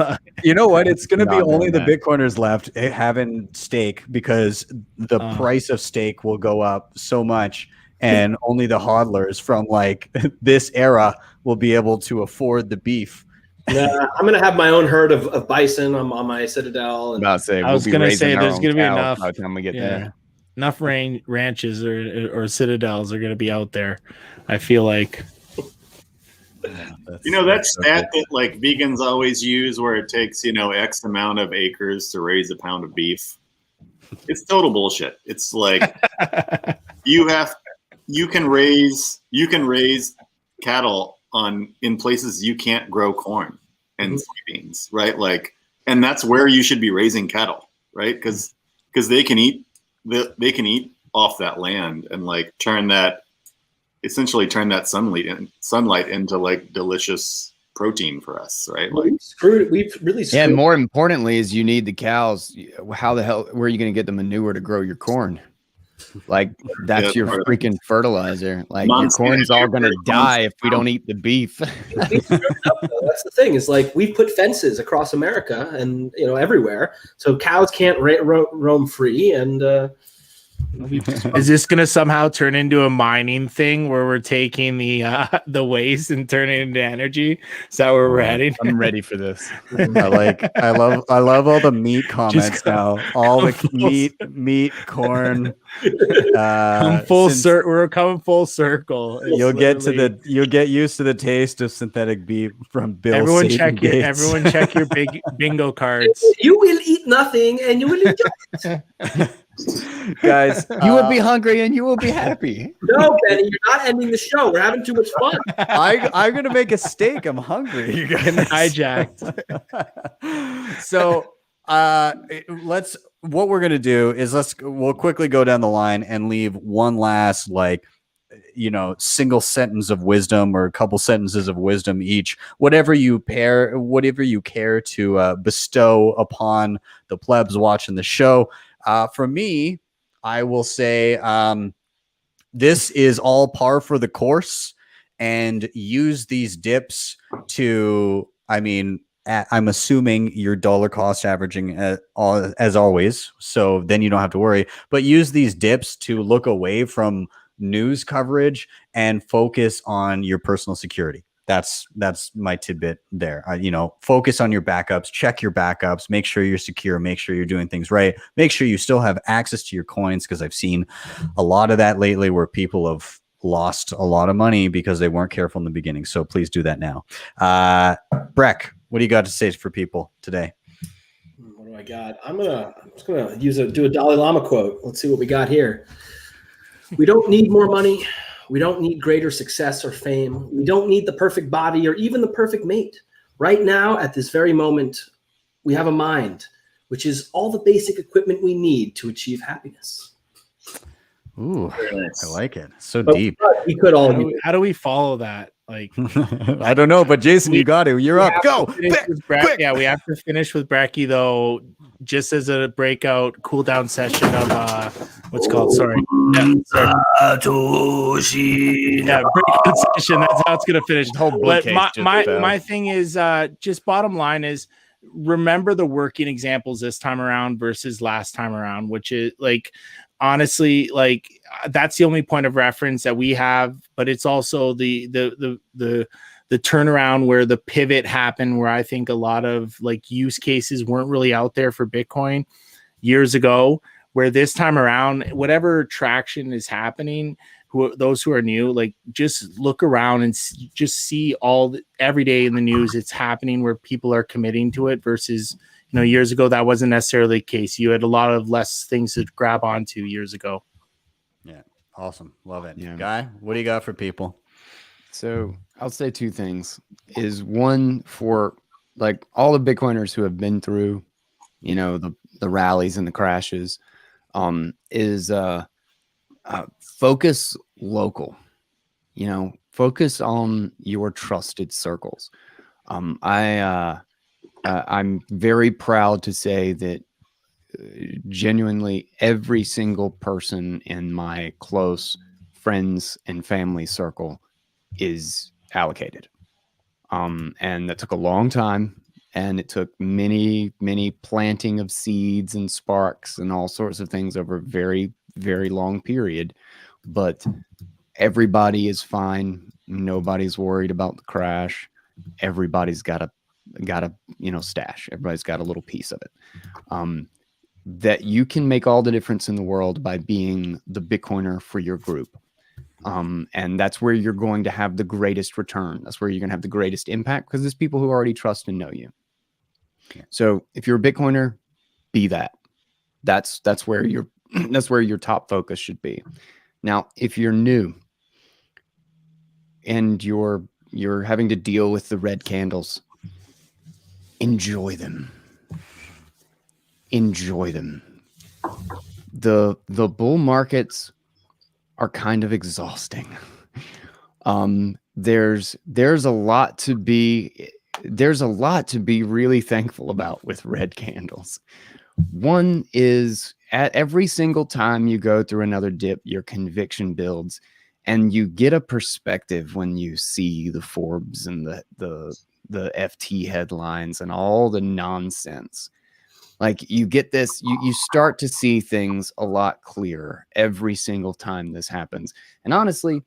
[SPEAKER 2] You know what? It's going to be
[SPEAKER 6] Not
[SPEAKER 2] only the
[SPEAKER 6] doing that.
[SPEAKER 2] Bitcoiners left having steak because the price of steak will go up so much, and only the hodlers from like this era will be able to afford the beef.
[SPEAKER 4] I'm gonna have my own herd of bison on my Citadel. And
[SPEAKER 6] about to say,
[SPEAKER 7] I was
[SPEAKER 6] be
[SPEAKER 7] gonna
[SPEAKER 6] raising
[SPEAKER 7] say
[SPEAKER 6] our
[SPEAKER 7] there's
[SPEAKER 6] own
[SPEAKER 7] gonna be
[SPEAKER 6] cows
[SPEAKER 7] enough-
[SPEAKER 6] by the time we get
[SPEAKER 7] yeah.
[SPEAKER 6] there.
[SPEAKER 7] Enough ranches or citadels are going to be out there. I feel like
[SPEAKER 5] You know, that stat that like vegans always use where it takes, X amount of acres to raise a pound of beef. It's total bullshit. It's like you can raise cattle in places you can't grow corn and soybeans, right? Like, and that's where you should be raising cattle, right? Because they can eat off that land and like essentially turn that sunlight into like delicious protein for us, right? Like,
[SPEAKER 4] we've really screwed.
[SPEAKER 6] Yeah, and more importantly is you need the cows. How the hell, where are you going to get the manure to grow your corn? Like, that's your freaking fertilizer. Like, your corn's all going to die if we don't eat the beef.
[SPEAKER 4] That's the thing is like we've put fences across America and everywhere, so cows can't roam free. And
[SPEAKER 7] is this going to somehow turn into a mining thing where we're taking the waste and turning it into energy? Is that where we're heading?
[SPEAKER 6] I'm ready for this.
[SPEAKER 2] I love all the meat comments now. All the meat, corn.
[SPEAKER 7] We're coming full circle. It's
[SPEAKER 2] You'll get used to the taste of synthetic beef from Bill.
[SPEAKER 7] Everyone check your big bingo cards.
[SPEAKER 4] You will eat nothing and you will enjoy it.
[SPEAKER 2] Guys,
[SPEAKER 6] You will be hungry and you will be happy.
[SPEAKER 4] No, Benny, you're not ending the show. We're having too much fun.
[SPEAKER 2] I'm gonna make a steak. I'm hungry. You guys
[SPEAKER 7] Hijacked.
[SPEAKER 2] So what we're gonna do is we'll quickly go down the line and leave one last single sentence of wisdom or a couple sentences of wisdom each, whatever you care to bestow upon the plebs watching the show. For me, I will say this is all par for the course, and use these dips to, I'm assuming you're dollar cost averaging as always, so then you don't have to worry, but use these dips to look away from news coverage and focus on your personal security. That's my tidbit there. Focus on your backups, check your backups, make sure you're secure, make sure you're doing things right, make sure you still have access to your coins, because I've seen a lot of that lately where people have lost a lot of money because they weren't careful in the beginning. So please do that now. Breck, what do you got to say for people today?
[SPEAKER 4] What do I got? I'm just gonna do a Dalai Lama quote. Let's see what we got here. We don't need more money. We don't need greater success or fame. We don't need the perfect body or even the perfect mate. Right now, at this very moment, we have a mind, which is all the basic equipment we need to achieve happiness.
[SPEAKER 2] Ooh, I like it. So
[SPEAKER 4] But
[SPEAKER 2] deep.
[SPEAKER 4] we could all.
[SPEAKER 7] How do we follow that? Like,
[SPEAKER 2] I don't know, but Jason, you got to. You're up. Go. Quick.
[SPEAKER 7] Yeah, we have to finish with Bracky though, just as a breakout cool down session of what's called. Sorry. Yeah, breakout session. That's how it's gonna finish.
[SPEAKER 6] Whole
[SPEAKER 7] But
[SPEAKER 6] bookcase just fell.
[SPEAKER 7] my thing is just bottom line is remember the working examples this time around versus last time around, which is like honestly, like that's the only point of reference that we have, but it's also the the turnaround where the pivot happened, where I think a lot of like use cases weren't really out there for Bitcoin years ago, where this time around, whatever traction is happening, those who are new, like just look around and just see every day in the news it's happening where people are committing to it versus, years ago that wasn't necessarily the case. You had a lot of less things to grab onto years ago.
[SPEAKER 2] Yeah. Awesome. Love it.
[SPEAKER 6] Yeah.
[SPEAKER 2] Guy, what do you got for people?
[SPEAKER 6] So I'll say two things. Is one, for like all the Bitcoiners who have been through, the rallies and the crashes, is focus local. Focus on your trusted circles. I'm very proud to say that genuinely every single person in my close friends and family circle is allocated. And that took a long time, and it took many, many planting of seeds and sparks and all sorts of things over a very, very long period. But everybody is fine. Nobody's worried about the crash. Everybody's got a stash. Everybody's got a little piece of it. That you can make all the difference in the world by being the Bitcoiner for your group. And that's where you're going to have the greatest return. That's where you're going to have the greatest impact, because there's people who already trust and know you. So if you're a Bitcoiner, be that. That's where your top focus should be. Now, if you're new and you're having to deal with the red candles, enjoy them. Enjoy them. The bull markets are kind of exhausting. There's a lot to be really thankful about with red candles. One is, at every single time you go through another dip, your conviction builds, and you get a perspective when you see the Forbes and the FT headlines and all the nonsense. Like, you get this, you start to see things a lot clearer every single time this happens. And honestly,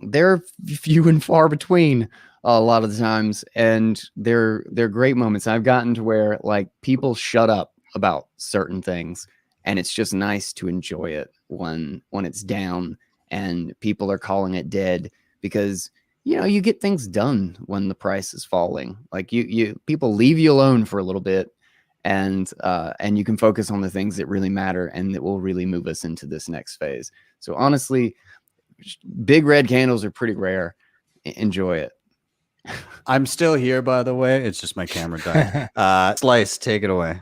[SPEAKER 6] they're few and far between a lot of the times, and they're great moments. I've gotten to where, like, people shut up about certain things, and it's just nice to enjoy it when it's down and people are calling it dead, because you get things done when the price is falling. Like, people leave you alone for a little bit, and you can focus on the things that really matter and that will really move us into this next phase. So honestly, big red candles are pretty rare. Enjoy it.
[SPEAKER 2] I'm still here, by the way. It's just my camera died. Slice, take it away.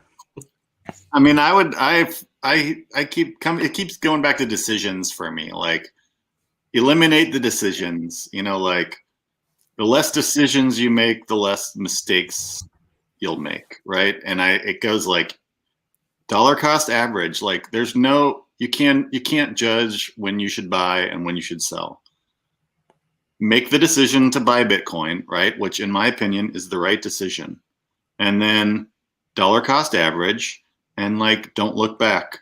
[SPEAKER 5] I mean, it keeps going back to decisions for me. Like, eliminate the decisions, like the less decisions you make, the less mistakes you'll make. Right. And it goes like dollar cost average. Like, you can't judge when you should buy and when you should sell. Make the decision to buy Bitcoin, right? Which in my opinion is the right decision. And then dollar cost average, and like, don't look back.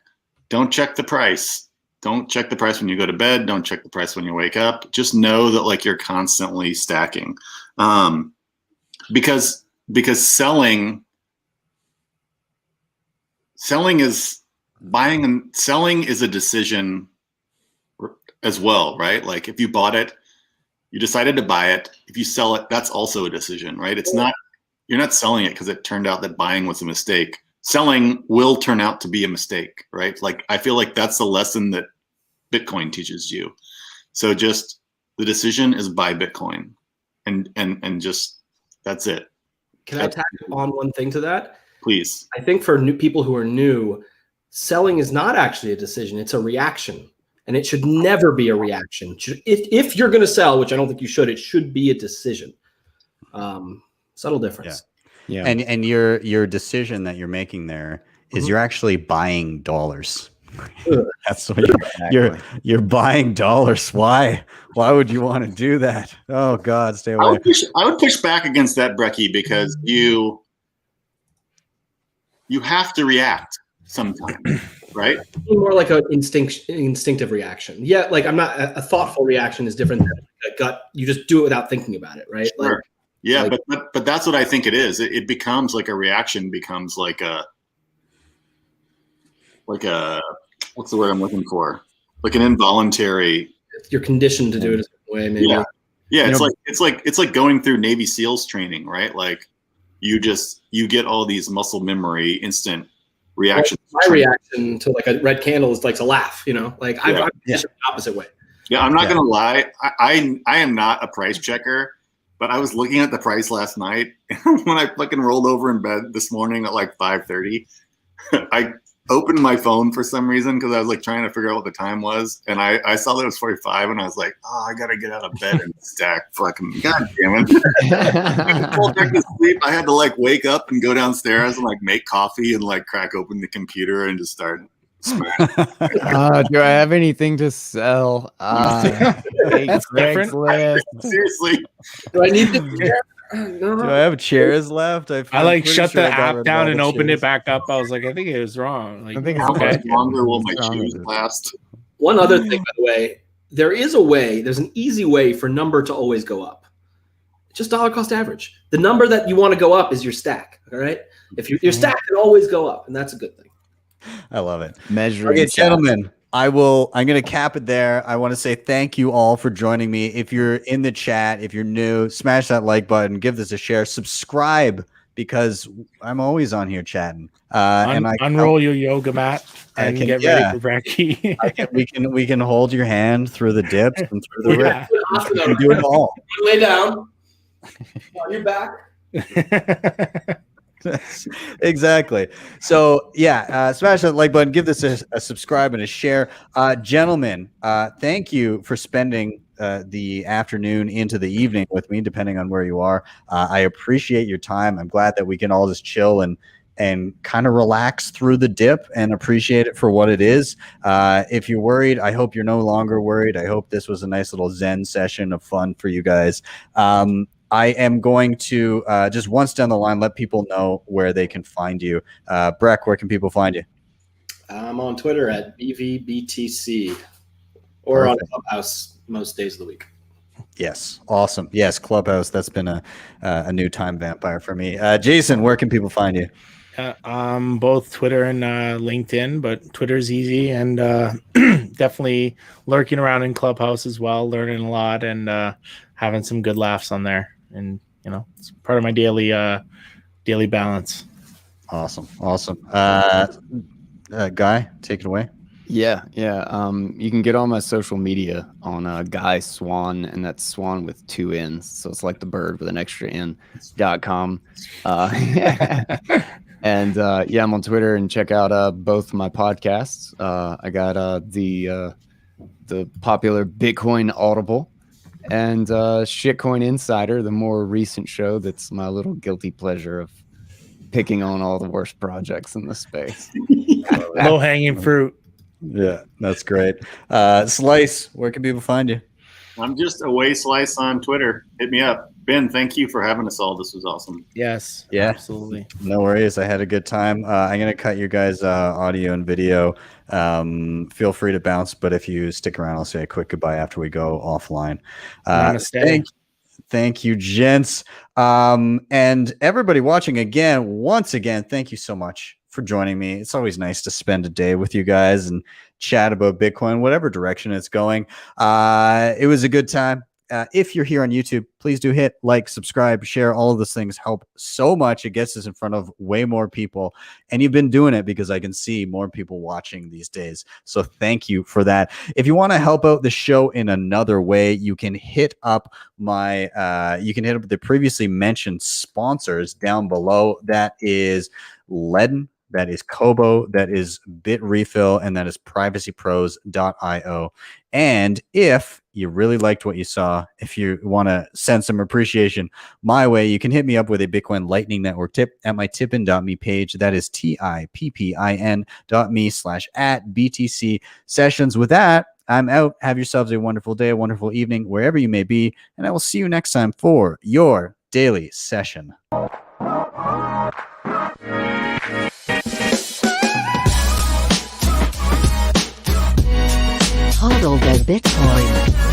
[SPEAKER 5] Don't check the price. Don't check the price when you go to bed. Don't check the price when you wake up. Just know that, like, you're constantly stacking. Because selling is buying, and selling is a decision as well, right? Like, if you bought it, you decided to buy it. If you sell it, that's also a decision, right? You're not selling it because it turned out that buying was a mistake. Selling will turn out to be a mistake, right? Like, I feel like that's the lesson that Bitcoin teaches you. So just, the decision is buy Bitcoin, and just, that's it.
[SPEAKER 4] Can I tack on one thing to that?
[SPEAKER 5] Please.
[SPEAKER 4] I think for new people who are new, selling is not actually a decision. It's a reaction. And it should never be a reaction. If you're going to sell, which I don't think you should, it should be a decision. Subtle difference.
[SPEAKER 2] Yeah. And your decision that you're making there is you're actually buying dollars. That's what you're buying dollars. Why would you want to do that? Oh God, stay away.
[SPEAKER 5] I would push back against that, Brecky, because you have to react sometimes, right?
[SPEAKER 4] More like an instinctive reaction. Yeah, like, I'm not, a thoughtful reaction is different than a gut. You just do it without thinking about it, right?
[SPEAKER 5] Sure.
[SPEAKER 4] Like,
[SPEAKER 5] yeah, but that's what I think it is. It becomes like a reaction, becomes like a what's the word I'm looking for? Like an involuntary.
[SPEAKER 4] you're conditioned to do it a certain way, maybe.
[SPEAKER 5] Yeah. It's like going through Navy SEALs training, right? Like you get all these muscle memory, instant reactions.
[SPEAKER 4] Well, my reaction to like a red candle is like to laugh, like I'm just the opposite way.
[SPEAKER 5] Yeah, I'm not gonna lie. I am not a price checker, but I was looking at the price last night when I fucking rolled over in bed this morning at like 5:30. I opened my phone for some reason because I was like trying to figure out what the time was, and I saw that it was 45, and I was like, oh, I gotta get out of bed and stack. Fucking god damn it! I pulled back to sleep. I had to like wake up and go downstairs and like make coffee and like crack open the computer and just start.
[SPEAKER 6] Do I have anything to sell?
[SPEAKER 5] Seriously,
[SPEAKER 4] Do I need to? No.
[SPEAKER 2] Do I have chairs left?
[SPEAKER 7] I like shut the app down and opened it back up. I was like, I think it was wrong. Like,
[SPEAKER 6] I think it's
[SPEAKER 5] how
[SPEAKER 6] okay.
[SPEAKER 5] much longer will my shoes last?
[SPEAKER 4] One other thing, by the way, there's an easy way for number to always go up. Just dollar cost average. The number that you want to go up is your stack. All right. If your stack can always go up, and that's a good thing.
[SPEAKER 2] I love it.
[SPEAKER 6] Measuring.
[SPEAKER 2] Okay, gentlemen, I'm going to cap it there. I want to say thank you all for joining me. If you're in the chat, if you're new, smash that like button, give this a share, subscribe, because I'm always on here chatting. And
[SPEAKER 7] unroll your yoga mat and get ready for brekkie.
[SPEAKER 2] we can hold your hand through the dips and through the rip. We can do it all.
[SPEAKER 4] Lay down on your back.
[SPEAKER 2] Exactly. So smash that like button, give this a subscribe and a share. Gentlemen, thank you for spending the afternoon into the evening with me, depending on where you are. I appreciate your time. I'm glad that we can all just chill and kind of relax through the dip and appreciate it for what it is. If you're worried, I hope you're no longer worried. I hope this was a nice little Zen session of fun for you guys. I am going to just once down the line, let people know where they can find you. Breck, where can people find you? I'm
[SPEAKER 4] on Twitter at BVBTC or on Clubhouse most days of the week.
[SPEAKER 2] Yes. Awesome. Yes. Clubhouse. That's been a new time vampire for me. Jason, where can people find you?
[SPEAKER 7] Both Twitter and LinkedIn, but Twitter's easy, and definitely lurking around in Clubhouse as well, learning a lot and having some good laughs on there. And it's part of my daily balance.
[SPEAKER 2] Awesome. Guy, take it away.
[SPEAKER 6] Yeah. You can get all my social media on Guy Swan, and that's Swan with 2 N's. So it's like the bird with an extra N.com. And I'm on Twitter, and check out both my podcasts. I got the popular Bitcoin Audible and Shitcoin Insider, the more recent show that's my little guilty pleasure of picking on all the worst projects in the space.
[SPEAKER 7] Low hanging fruit.
[SPEAKER 2] Yeah, that's great. Slice, where can people find you?
[SPEAKER 5] I'm just Away Slice on Twitter. Hit me up. Ben, thank you for having us all. This was awesome.
[SPEAKER 7] Yes.
[SPEAKER 2] Yeah.
[SPEAKER 7] Absolutely.
[SPEAKER 2] No worries. I had a good time. I'm going to cut your guys' audio and video. Feel free to bounce, but if you stick around, I'll say a quick goodbye after we go offline. Thank you, gents. And everybody watching once again, thank you so much for joining me. It's always nice to spend a day with you guys and chat about Bitcoin, whatever direction it's going. It was a good time. If you're here on YouTube, please do hit like, subscribe, share. All of those things help so much. It gets us in front of way more people. And you've been doing it because I can see more people watching these days. So thank you for that. If you want to help out the show in another way, you can hit up the previously mentioned sponsors down below. That is LEDN, that is Cobo, that is Bitrefill, and that is privacypros.io. And if you really liked what you saw, if you want to send some appreciation my way, you can hit me up with a Bitcoin Lightning Network tip at my tippin.me page. That is tippin.me/@BTC sessions. With that, I'm out. Have yourselves a wonderful day, a wonderful evening, wherever you may be. And I will see you next time for your daily session.
[SPEAKER 1] Hodl the Bitcoin.